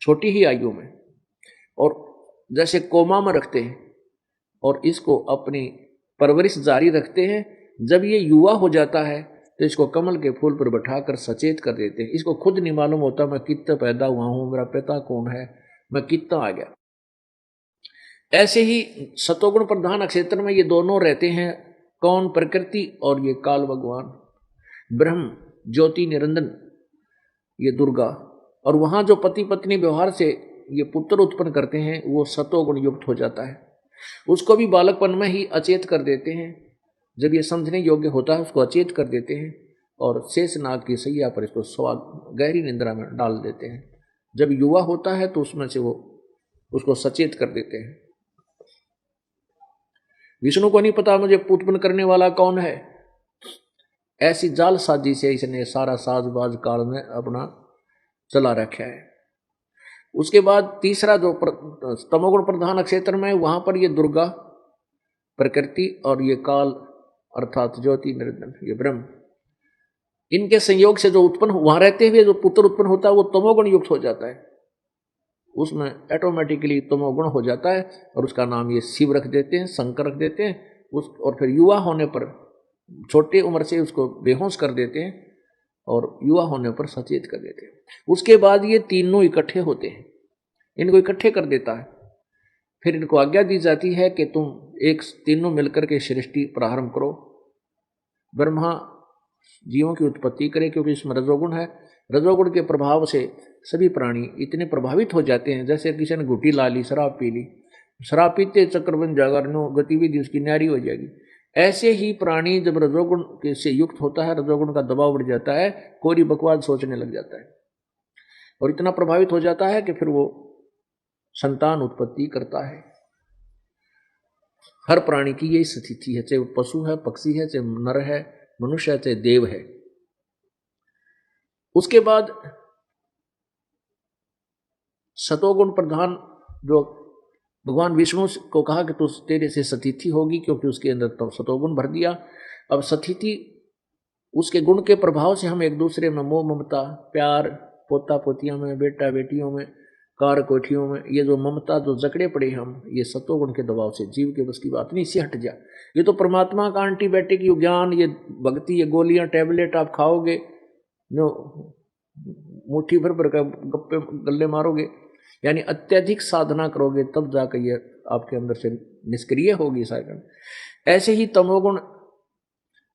छोटी ही आयु में, और जैसे कोमा में रखते हैं, और इसको अपनी परवरिश जारी रखते हैं। जब ये युवा हो जाता है तो इसको कमल के फूल पर बैठाकर सचेत कर देते हैं। इसको खुद नहीं मालूम होता मैं कितना पैदा हुआ हूं, मेरा पिता कौन है, मैं कितना आ गया। ऐसे ही सतोगुण प्रधान क्षेत्र में ये दोनों रहते हैं, कौन? प्रकृति और ये काल भगवान, ब्रह्म ज्योति निरंजन, ये दुर्गा। और वहां जो पति पत्नी व्यवहार से ये पुत्र उत्पन्न करते हैं वो सतोगुण युक्त हो जाता है। उसको भी बालकपन में ही अचेत कर देते हैं, जब ये समझने योग्य होता है उसको अचेत कर देते हैं और शेषनाग की सैया पर इसको गहरी निंद्रा में डाल देते हैं। जब युवा होता है तो उसमें से वो उसको सचेत कर देते हैं। विष्णु को नहीं पता मुझे उत्पन्न करने वाला कौन है, ऐसी जालसाजी से इसने सारा साजबाज काल में अपना चला रखा है। उसके बाद तीसरा जो तमोगुण प्रधान क्षेत्र में, वहां पर ये दुर्गा प्रकृति और ये काल अर्थात ज्योति निरंजन ये ब्रह्म, इनके संयोग से जो उत्पन्न वहां रहते हुए जो पुत्र उत्पन्न होता है वो तमोगुण युक्त हो जाता है, उसमें ऑटोमेटिकली तमोगुण हो जाता है और उसका नाम ये शिव रख देते हैं, शंकर रख देते हैं और फिर युवा होने पर छोटे उम्र से उसको बेहोश कर देते हैं और युवा होने पर सचेत कर देते हैं। उसके बाद ये तीनों इकट्ठे होते हैं, इनको इकट्ठे कर देता है। फिर इनको आज्ञा दी जाती है कि तुम तीनों मिलकर के सृष्टि प्रारंभ करो। ब्रह्मा जीवों की उत्पत्ति करे, क्योंकि इसमें रजोगुण है। रजोगुण के प्रभाव से सभी प्राणी इतने प्रभावित हो जाते हैं, जैसे किसी ने घुटी ला ली, शराब पी ली, शराब पीते चक्कर बन जाएगा, गतिविधि उसकी न्यारी हो जाएगी। ऐसे ही प्राणी जब रजोगुण से युक्त होता है, रजोगुण का दबाव बढ़ जाता है, कोरी बकवास सोचने लग जाता है और इतना प्रभावित हो जाता है कि फिर वो संतान उत्पत्ति करता है। हर प्राणी की यही स्थिति है, चाहे वो पशु है, पक्षी है, चाहे नर है, मनुष्य है, चाहे देव है। उसके बाद सतोगुण प्रधान जो भगवान विष्णु को कहा कि तू तेरे से सतिथि होगी, क्योंकि उसके अंदर तो सतोगुण भर दिया। अब सतिथि उसके गुण के प्रभाव से हम एक दूसरे में मोह ममता प्यार, पोता पोतियों में, बेटा बेटियों में, कार कोठियों में, ये जो ममता जो जकड़े पड़े हम, ये सतोगुण के दबाव से, जीव के बस की बात नहीं, इससे हट जा। ये तो परमात्मा का एंटीबायोटिक ये ज्ञान, ये भक्ति, ये गोलियां टैबलेट आप खाओगे, जो मुट्ठी भर भर का गप्पे गल्ले मारोगे, यानी अत्यधिक साधना करोगे, तब जाकर ये आपके अंदर से निष्क्रिय होगी साधन। ऐसे ही तमोगुण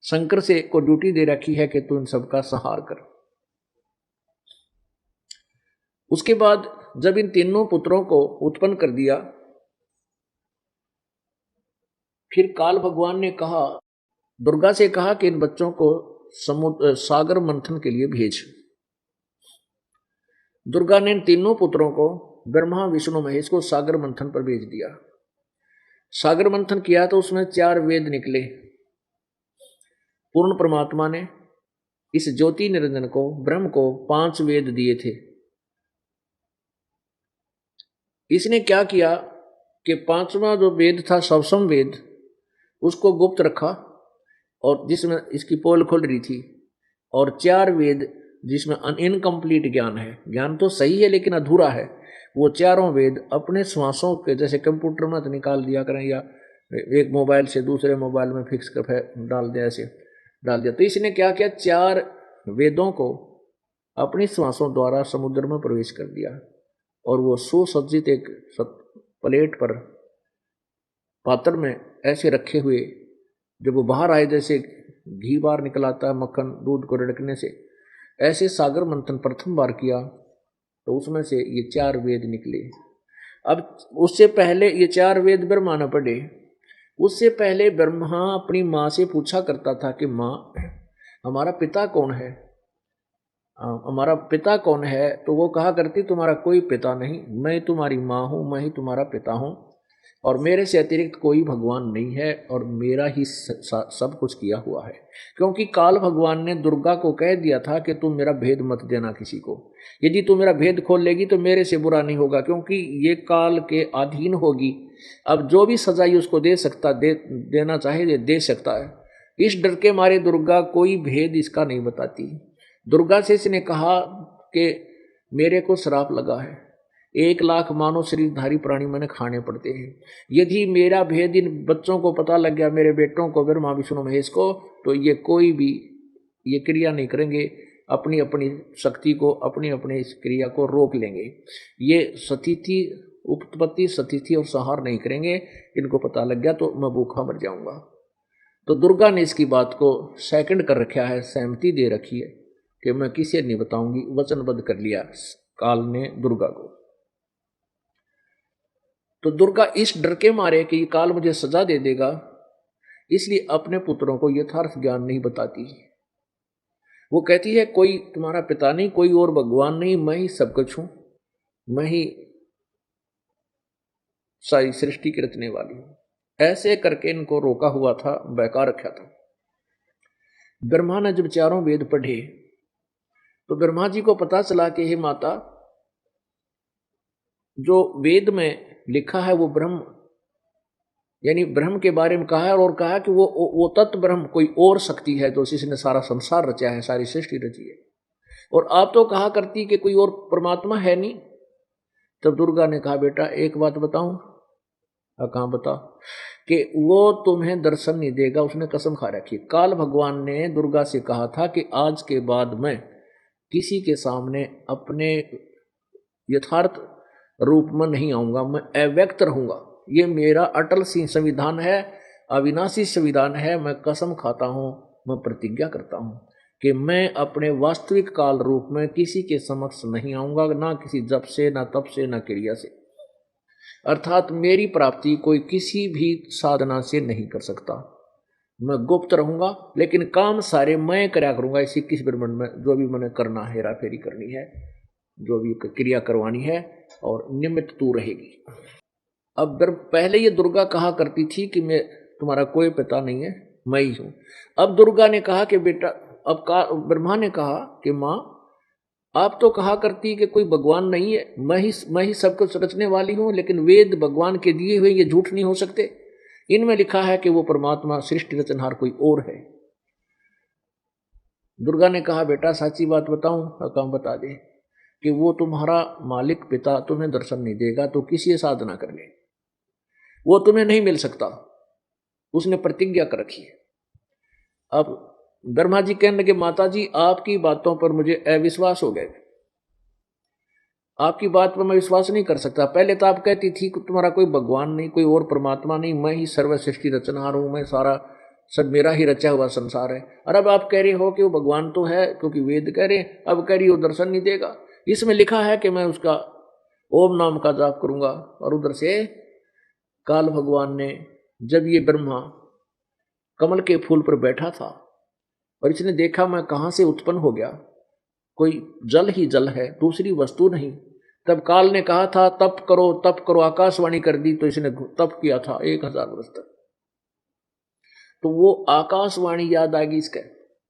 शंकर से को ड्यूटी दे रखी है कि तू इन सबका संहार कर। उसके बाद जब इन तीनों पुत्रों को उत्पन्न कर दिया, फिर काल भगवान ने कहा, दुर्गा से कहा कि इन बच्चों को सागर मंथन के लिए भेज। दुर्गा ने इन तीनों पुत्रों को ब्रह्मा विष्णु महेश को सागर मंथन पर भेज दिया। सागर मंथन किया तो उसमें 4 वेद निकले। पूर्ण परमात्मा ने इस ज्योति निरंजन को, ब्रह्म को 5 वेद दिए थे। इसने क्या किया कि 5वां जो वेद था सवसम वेद, उसको गुप्त रखा और जिसमें इसकी पोल खुल रही थी, और 4 वेद जिसमें इनकम्प्लीट ज्ञान है, ज्ञान तो सही है लेकिन अधूरा है, वो चारों वेद अपने श्वासों के, जैसे कंप्यूटर में तो निकाल दिया करें या एक मोबाइल से दूसरे मोबाइल में फिक्स कर डाल दिया, ऐसे डाल दिया। तो इसने क्या किया, 4 वेदों को अपनी श्वासों द्वारा समुद्र में प्रवेश कर दिया और वो सुसज्जित एक प्लेट पर पात्र में ऐसे रखे हुए, जब वो बाहर आए जैसे घी बाहर निकल आता है मक्खन दूध को रिड़कने से, ऐसे सागर मंथन प्रथम बार किया तो उसमें से ये 4 वेद निकले। अब उससे पहले ये 4 वेद ब्रह्मा न पढ़े, उससे पहले ब्रह्मा अपनी माँ से पूछा करता था कि माँ हमारा पिता कौन है, हमारा पिता कौन है? तो वो कहा करती तुम्हारा कोई पिता नहीं, मैं तुम्हारी माँ हूँ, मैं ही तुम्हारा पिता हूँ और मेरे से अतिरिक्त कोई भगवान नहीं है और मेरा ही सब कुछ किया हुआ है। क्योंकि काल भगवान ने दुर्गा को कह दिया था कि तुम मेरा भेद मत देना किसी को, यदि तू मेरा भेद खोल लेगी तो मेरे से बुरा नहीं होगा, क्योंकि ये काल के अधीन होगी। अब जो भी सजाई उसको दे सकता, देना चाहे दे सकता है। इस डर के मारे दुर्गा कोई भेद इसका नहीं बताती। दुर्गा से इसने कहा कि मेरे को श्राप लगा है, 1 लाख मानव शरीरधारी प्राणी मैंने खाने पड़ते हैं, यदि मेरा भेद इन बच्चों को पता लग गया, मेरे बेटों को, ब्रह्मा विष्णु महेश को, तो ये कोई भी ये क्रिया नहीं करेंगे, अपनी अपनी शक्ति को, अपनी अपनी इस क्रिया को रोक लेंगे। ये सतिथि उत्पत्ति सतिथि और संहार नहीं करेंगे, इनको पता लग गया तो मैं भूखा मर जाऊंगा। तो दुर्गा ने इसकी बात को सेकंड कर रखा है, सहमति दे रखी है कि मैं किसी नहीं बताऊंगी, वचनबद्ध कर लिया काल ने दुर्गा को। तो दुर्गा इस डर के मारे कि काल मुझे सजा दे देगा, इसलिए अपने पुत्रों को यथार्थ ज्ञान नहीं बताती। वो कहती है कोई तुम्हारा पिता नहीं, कोई और भगवान नहीं, मैं ही सब कुछ हूं, मैं ही सारी सृष्टि की रचने वाली हूं। ऐसे करके इनको रोका हुआ था, बहका रखा था। ब्रह्मा ने जब चारों वेद पढ़े तो ब्रह्मा जी को पता चला कि हे माता, जो वेद में लिखा है वो ब्रह्म, यानी ब्रह्म के बारे में कहा है, और कहा कि वो तत्व ब्रह्म कोई और शक्ति है जो जिसने सारा संसार रचा है, सारी सृष्टि रची है। और आप तो कहा करती कि कोई और परमात्मा है नहीं। तब दुर्गा ने कहा बेटा एक बात बताऊं? कहाँ बता? कि वो तुम्हें दर्शन नहीं देगा, उसने कसम खा रखी। काल भगवान ने दुर्गा से कहा था कि आज के बाद मैं किसी के सामने अपने यथार्थ रूप में नहीं आऊंगा, मैं अव्यक्त रहूंगा। ये मेरा अटल सिंह संविधान है, अविनाशी संविधान है। मैं कसम खाता हूं, मैं प्रतिज्ञा करता हूं कि मैं अपने वास्तविक काल रूप में किसी के समक्ष नहीं आऊंगा, ना किसी जप से, ना तप से, ना क्रिया से। अर्थात मेरी प्राप्ति कोई किसी भी साधना से नहीं कर सकता। मैं गुप्त रहूंगा, लेकिन काम सारे मैं करया करूंगा इसी 21 ब्रह्मांड में। जो भी मैंने करना है, हेरा फेरी करनी है, जो भी क्रिया करवानी है, और निमित्त तू रहेगी। अब पहले ये दुर्गा कहा करती थी कि मैं तुम्हारा कोई पिता नहीं है, मैं ही हूं। अब दुर्गा ने कहा कि बेटा, अब ब्रह्मा ने कहा कि माँ आप तो कहा करती कि कोई भगवान नहीं है, मैं ही सब कुछ रचने वाली हूं, लेकिन वेद भगवान के दिए हुए ये झूठ नहीं हो सकते। इनमें लिखा है कि वो परमात्मा सृष्टि रचनहार कोई और है। दुर्गा ने कहा बेटा सच्ची बात बताऊं? काम बता दे। कि वो तुम्हारा मालिक पिता तुम्हें दर्शन नहीं देगा तो किसी साधना कर ले, वो तुम्हें नहीं मिल सकता, उसने प्रतिज्ञा कर रखी है। अब ब्रह्मा जी कहने लगे माता जी आपकी बातों पर मुझे अविश्वास हो गए, आपकी बात पर मैं विश्वास नहीं कर सकता। पहले तो आप कहती थी कि तुम्हारा कोई भगवान नहीं, कोई और परमात्मा नहीं, मैं ही सर्व सृष्टि रचनहार हूं, मैं सारा सब मेरा ही रचा हुआ संसार है। और अब आप कह रहे हो कि वो भगवान तो है, क्योंकि वेद कह रहे हैं, अब कह रही हो दर्शन नहीं देगा। इसमें लिखा है कि मैं उसका ओम नाम का जाप करूंगा। और उधर से काल भगवान ने, जब ये ब्रह्मा कमल के फूल पर बैठा था और इसने देखा मैं कहां से उत्पन्न हो गया, कोई जल ही जल है, दूसरी वस्तु नहीं, तब काल ने कहा था तप करो तप करो, आकाशवाणी कर दी, तो इसने तप किया था 1000 वर्ष तक। तो वो आकाशवाणी याद आएगी इसके।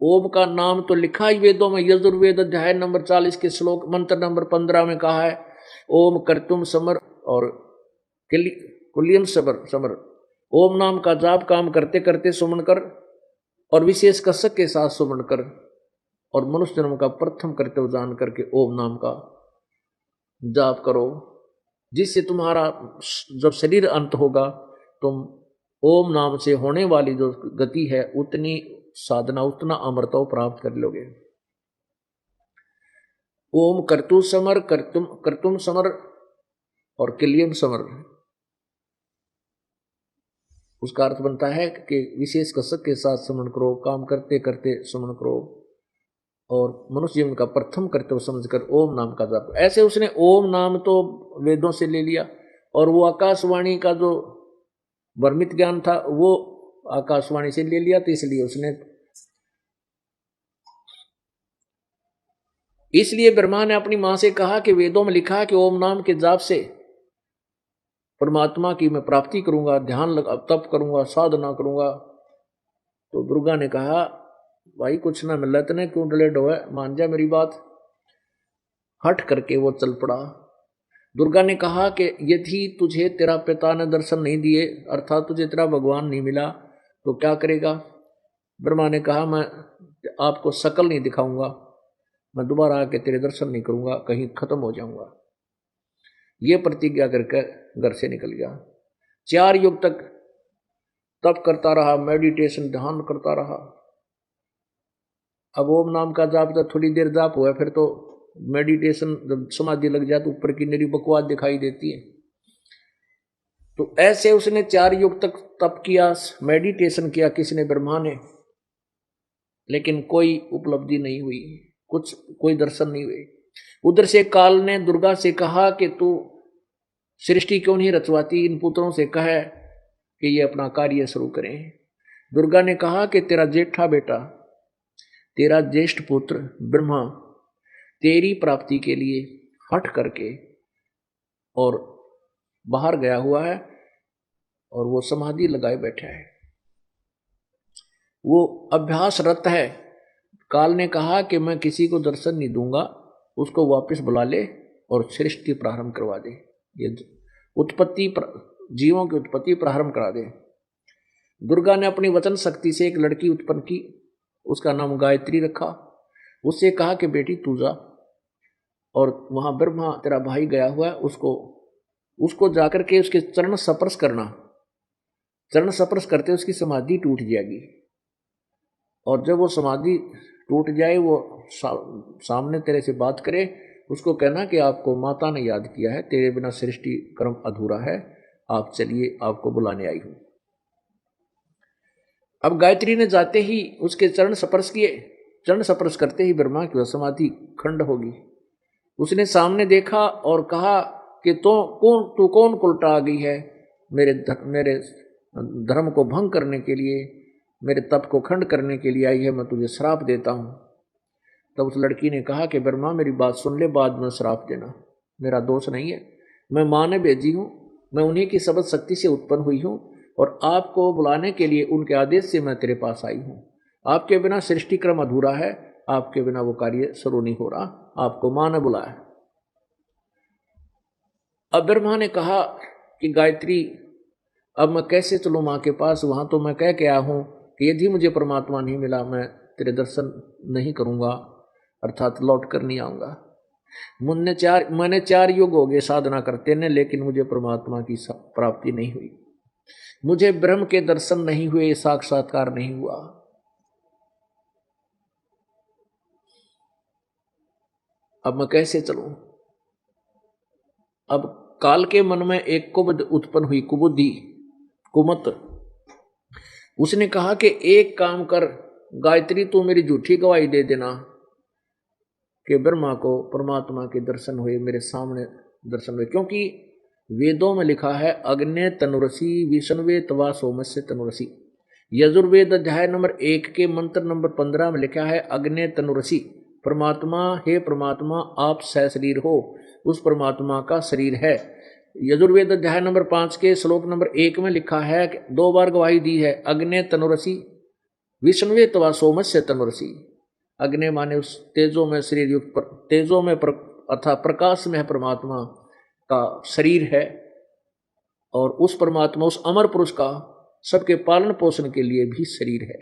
ओम का नाम तो लिखा ही वेदों में, यजुर्वेद अध्याय नंबर 40 के श्लोक मंत्र नंबर 15 में कहा है ओम कर्तुम समर और कुलियम समर। ओम नाम का जाप काम करते करते सुमन कर, और विशेष कसक के साथ सुमन कर, और मनुष्य जन्म का प्रथम कर्तव्य जान करके ओम नाम का जाप करो, जिससे तुम्हारा जब शरीर अंत होगा तुम ओम नाम से होने वाली जो गति है उतनी साधना, उतना अमरता प्राप्त कर लोगे। ओम कर्तु समर, कर्तुम समर और किलियम समर, उसका अर्थ बनता है कि विशेष कसक के साथ समन करो, काम करते करते समन करो, और मनुष्य जीवन का प्रथम कर्तव्य समझकर ओम नाम का जाप। ऐसे उसने ओम नाम तो वेदों से ले लिया, और वो आकाशवाणी का जो वर्मित ज्ञान था वो आकाशवाणी से ले लिया, तो इसलिए ब्रह्मा ने अपनी मां से कहा कि वेदों में लिखा है कि ओम नाम के जाप से परमात्मा की मैं प्राप्ति करूंगा, ध्यान लगा, तप करूंगा, साधना करूंगा। तो दुर्गा ने कहा भाई कुछ ना मिल रहा, ने क्यों डले डोए, मान जा मेरी बात। हट करके वो चल पड़ा। दुर्गा ने कहा कि यदि तुझे तेरा पिता ने दर्शन नहीं दिए, अर्थात तुझे तेरा भगवान नहीं मिला, तो क्या करेगा? ब्रह्मा ने कहा मैं आपको शकल नहीं दिखाऊंगा, मैं दोबारा आके तेरे दर्शन नहीं करूंगा, कहीं खत्म हो जाऊंगा। ये प्रतिज्ञा करके घर से निकल गया। 4 युग तक तप करता रहा, मेडिटेशन ध्यान करता रहा। अब ओम नाम का जाप तो थोड़ी देर जाप हुआ, फिर तो मेडिटेशन जब समाधि लग जाए तो ऊपर की मेरी बकवास दिखाई देती है। तो ऐसे उसने 4 युग तक तप किया, मेडिटेशन किया किसने, ब्रह्मा ने, लेकिन कोई उपलब्धि नहीं हुई, कुछ कोई दर्शन नहीं हुए। उधर से काल ने दुर्गा से कहा कि तू सृष्टि क्यों नहीं रचवाती, इन पुत्रों से कहे कि ये अपना कार्य शुरू करें। दुर्गा ने कहा कि तेरा जेठा बेटा, तेरा ज्येष्ठ पुत्र ब्रह्मा तेरी प्राप्ति के लिए हट करके और बाहर गया हुआ है और वो समाधि लगाए बैठा है, वो अभ्यासरत है। काल ने कहा कि मैं किसी को दर्शन नहीं दूंगा, उसको वापस बुला ले और सृष्टि प्रारंभ करवा दे, ये उत्पत्ति जीवों की उत्पत्ति प्रारंभ करा दे। दुर्गा ने अपनी वचन शक्ति से एक लड़की उत्पन्न की, उसका नाम गायत्री रखा। उससे कहा कि बेटी तू जा और वहां ब्रह्मा तेरा भाई गया हुआ है, उसको जाकर के उसके चरण स्पर्श करना, चरण स्पर्श करते उसकी समाधि टूट जाएगी, और जब वो समाधि टूट जाए वो सामने तेरे से बात करे, उसको कहना कि आपको माता ने याद किया है, तेरे बिना सृष्टि कर्म अधूरा है, आप चलिए आपको बुलाने आई हूं। अब गायत्री ने जाते ही उसके चरण स्पर्श किए, चरण स्पर्श करते ही ब्रह्मा की समाधि खंड होगी। उसने सामने देखा और कहा कि तू कौन उल्टा आ गई है, मेरे धर्म को भंग करने के लिए, मेरे तप को खंड करने के लिए आई है, मैं तुझे श्राप देता हूं। तब उस लड़की ने कहा कि ब्रह्मा मेरी बात सुन ले, बाद में श्राप देना, मेरा दोष नहीं है, मैं माँ ने भेजी हूँ, मैं उन्हीं की शब्द शक्ति से उत्पन्न हुई हूँ और आपको बुलाने के लिए उनके आदेश से मैं तेरे पास आई हूँ। आपके बिना सृष्टि क्रम अधूरा है, आपके बिना वो कार्य शुरू नहीं हो रहा, आपको माँ ने बुलाया। अब ब्रह्मा ने कहा कि गायत्री अब मैं कैसे चलूँ माँ के पास, वहां तो मैं कह के आया हूँ कि यदि मुझे परमात्मा नहीं मिला मैं तेरे दर्शन नहीं करूंगा, अर्थात लौट कर नहीं आऊंगा। मैंने 4 युग हो गए साधना करते ने, लेकिन मुझे परमात्मा की प्राप्ति नहीं हुई, मुझे ब्रह्म के दर्शन नहीं हुए, साक्षात्कार नहीं हुआ। अब मैं कैसे चलूं? अब काल के मन में एक कुबुद्ध उत्पन्न हुई, कुमत। उसने कहा कि एक काम कर गायत्री, तू मेरी झूठी गवाही दे देना कि ब्रह्मा को परमात्मा के दर्शन हुए, मेरे सामने दर्शन हुए, क्योंकि वेदों में लिखा है अग्ने तनुरसी विष्णुवे तवा सोमस्य तनुरसी। यजुर्वेद अध्याय नंबर 1 के मंत्र नंबर 15 में लिखा है अग्ने तनुरसी, परमात्मा हे परमात्मा आप सशरीर हो, उस परमात्मा का शरीर है। यजुर्वेद अध्याय नंबर 5 के श्लोक नंबर 1 में लिखा है, 2 बार गवाही दी है, अग्ने तनुरसी विष्णुवे तवा सोमस्य तनुरसी। अग्नि माने उस तेजो में शरीर युक्त, तेजो में अर्थात प्रकाश में है परमात्मा का शरीर है, और उस परमात्मा उस अमर पुरुष का सबके पालन पोषण के लिए भी शरीर है।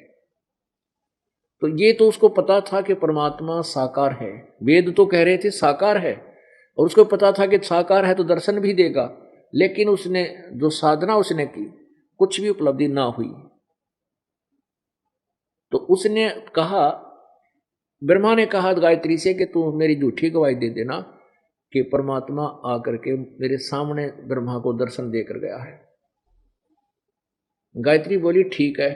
तो ये तो उसको पता था कि परमात्मा साकार है, वेद तो कह रहे थे साकार है, और उसको पता था कि साकार है तो दर्शन भी देगा, लेकिन उसने जो साधना उसने की कुछ भी उपलब्धि ना हुई। तो उसने कहा, ब्रह्मा ने कहा गायत्री से कि तू मेरी झूठी गवाही दे देना कि परमात्मा आकर के मेरे सामने ब्रह्मा को दर्शन देकर गया है। गायत्री बोली ठीक है।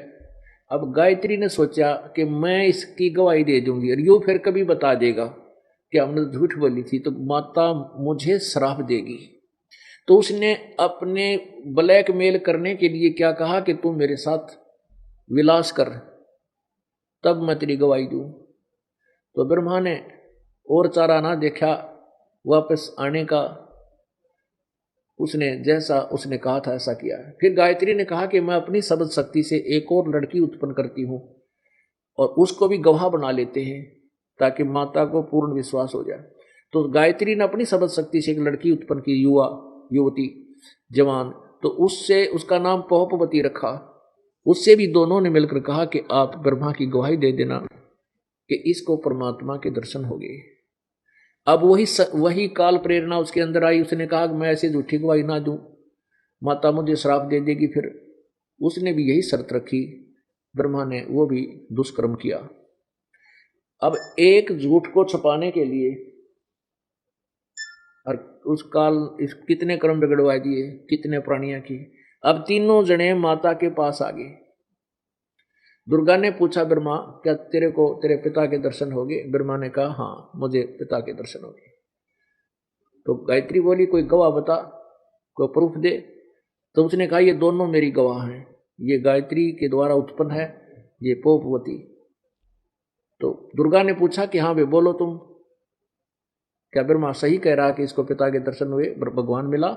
अब गायत्री ने सोचा कि मैं इसकी गवाही दे दूंगी और यूं फिर कभी बता देगा कि हमने झूठ बोली थी तो माता मुझे श्राप देगी। तो उसने अपने ब्लैकमेल करने के लिए क्या कहा कि तू मेरे साथ विलास कर, तब मैं तेरी गवाही दूं। तो ब्रह्मा ने और चारा ना देखा वापस आने का, उसने जैसा उसने कहा था ऐसा किया। फिर गायत्री ने कहा कि मैं अपनी शब्द शक्ति से एक और लड़की उत्पन्न करती हूँ और उसको भी गवाह बना लेते हैं ताकि माता को पूर्ण विश्वास हो जाए। तो गायत्री ने अपनी शब्द शक्ति से एक लड़की उत्पन्न की, युवती जवान, तो उससे उसका नाम पहुपवती रखा। उससे भी दोनों ने मिलकर कहा कि आप ब्रह्मा की गवाही दे देना कि इसको परमात्मा के दर्शन हो गए। अब वही काल प्रेरणा उसके अंदर आई। उसने कहा कि मैं ऐसे झूठी गवाही ना दूं, माता मुझे श्राप दे देगी। फिर उसने भी यही शर्त रखी, ब्रह्मा ने वो भी दुष्कर्म किया। अब एक झूठ को छुपाने के लिए और उस काल इस कितने कर्म बिगड़वा दिए, कितने प्राणियों की। अब तीनों जने माता के पास आ गए। दुर्गा ने पूछा, ब्रह्मा क्या तेरे को तेरे पिता के दर्शन हो गए? ब्रह्मा ने कहा हाँ मुझे पिता के दर्शन हो गए। तो गायत्री बोली कोई गवाह बता, कोई प्रूफ दे। तो उसने कहा ये दोनों मेरी गवाह हैं, ये गायत्री के द्वारा उत्पन्न है, ये पोपवती। तो दुर्गा ने पूछा कि हाँ वे बोलो तुम, क्या ब्रह्मा सही कह रहा कि इसको पिता के दर्शन हुए, भगवान मिला?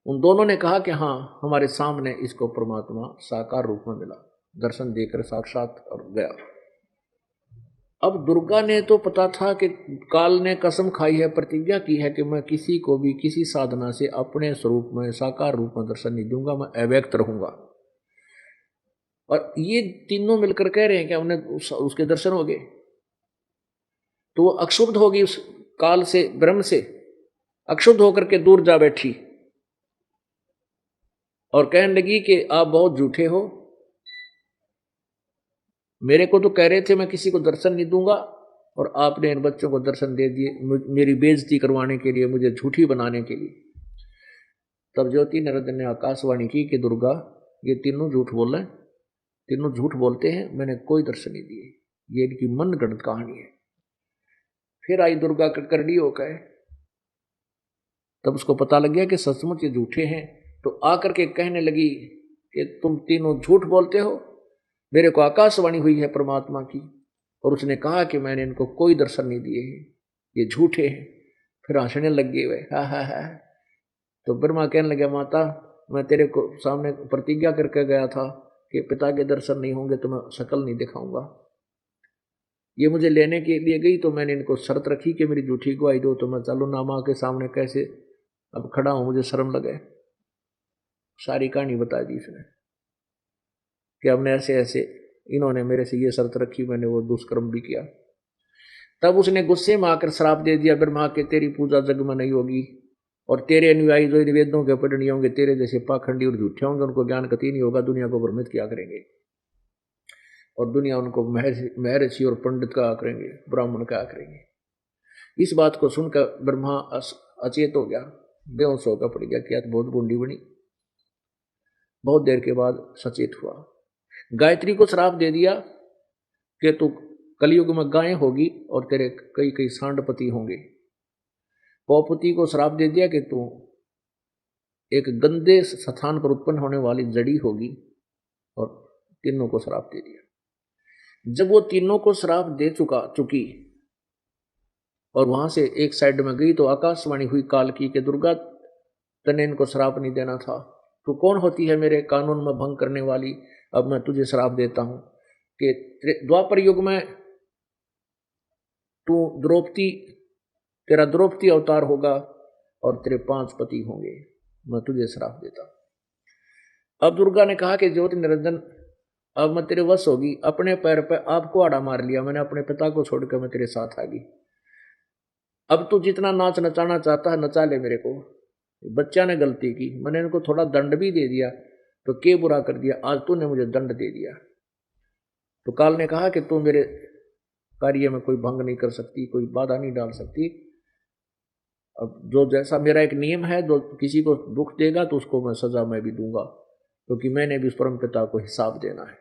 उन दोनों ने कहा कि हाँ हमारे सामने इसको परमात्मा साकार रूप में मिला, दर्शन देकर साक्षात और गया। अब दुर्गा ने तो पता था कि काल ने कसम खाई है, प्रतिज्ञा की है कि मैं किसी को भी किसी साधना से अपने स्वरूप में साकार रूप में दर्शन नहीं दूंगा, मैं अव्यक्त रहूंगा। और ये तीनों मिलकर कह रहे हैं कि हमने उसके दर्शन हो गए। तो वो अक्षुब्ध होगी, उस काल से, ब्रह्म से अक्षुब्ध होकर के दूर जा बैठी और कहने लगी कि आप बहुत झूठे हो, मेरे को तो कह रहे थे मैं किसी को दर्शन नहीं दूंगा और आपने इन बच्चों को दर्शन दे दिए, मेरी बेइज्जती करवाने के लिए, मुझे झूठी बनाने के लिए। तब ज्योति निरंजन ने आकाशवाणी की कि दुर्गा ये तीनों झूठ बोल रहे हैं, तीनों झूठ बोलते हैं, मैंने कोई दर्शन नहीं दिए, ये इनकी मन गढ़ंत कहानी है। फिर आई दुर्गा करड़ी होकर, तब उसको पता लग गया कि सचमुच ये झूठे हैं। तो आकर के कहने लगी कि तुम तीनों झूठ बोलते हो, मेरे को आकाशवाणी हुई है परमात्मा की और उसने कहा कि मैंने इनको कोई दर्शन नहीं दिए हैं, ये झूठे हैं। फिर हंसने लग गए वे, हा हा हा। तो ब्रह्मा कहने लगे माता मैं तेरे को सामने प्रतिज्ञा करके गया था कि पिता के दर्शन नहीं होंगे तो मैं शक्ल नहीं दिखाऊंगा। ये मुझे लेने के लिए गई तो मैंने इनको शर्त रखी कि मेरी झूठी गवाही दो, तो मैं चलो ना माँ के सामने कैसे अब खड़ा हूं, मुझे शर्म लगे। सारी कहानी बता दी इसने कि हमने ऐसे ऐसे, इन्होंने मेरे से ये शर्त रखी, मैंने वो दुष्कर्म भी किया। तब उसने गुस्से में आकर श्राप दे दिया ब्रह्मा के तेरी पूजा जग में नहीं होगी और तेरे अनुयायी जो इन वेदों के पढ़ नहीं होंगे, तेरे जैसे पाखंडी और झूठे होंगे, उनको ज्ञान कति नहीं होगा, दुनिया को भ्रमित किया करेंगे और दुनिया उनको महर्षि और पंडित कहा करेंगे, ब्राह्मण कहा करेंगे। इस बात को सुनकर ब्रह्मा अचेत हो गया, बेहोश होकर पड़ गया, क्या बहुत बूंदी बनी। बहुत देर के बाद सचेत हुआ, गायत्री को श्राप दे दिया कि तू कलयुग में गाय होगी और तेरे कई कई सांडपति होंगे। पौपति को श्राप दे दिया कि तू एक गंदे स्थान पर उत्पन्न होने वाली जड़ी होगी और तीनों को श्राप दे दिया। जब वो तीनों को श्राप दे चुकी और वहां से एक साइड में गई तो आकाशवाणी हुई काल की कि दुर्गा तने इनको श्राप नहीं देना था, तू कौन होती है मेरे कानून में भंग करने वाली, अब मैं तुझे श्राप देता हूं कि द्वापर युग में तू द्रौपदी, तेरा द्रौपदी अवतार होगा और तेरे 5 पति होंगे, मैं तुझे श्राप देता। अब दुर्गा ने कहा कि ज्योति निरंजन अब मैं तेरे वश होगी, अपने पैर पर आपको आड़ा मार लिया मैंने, अपने पिता को छोड़कर मैं तेरे साथ आ गई। अब तू जितना नाच नचाना चाहता है नचा ले मेरे को। बच्चा ने गलती की, मैंने इनको थोड़ा दंड भी दे दिया तो के बुरा कर दिया, आज तूने मुझे दंड दे दिया। तो काल ने कहा कि तू मेरे कार्य में कोई भंग नहीं कर सकती, कोई बाधा नहीं डाल सकती। अब जो जैसा मेरा एक नियम है, जो किसी को दुख देगा तो उसको मैं सजा मैं भी दूंगा, क्योंकि मैंने भी उस परम पिता को हिसाब देना है।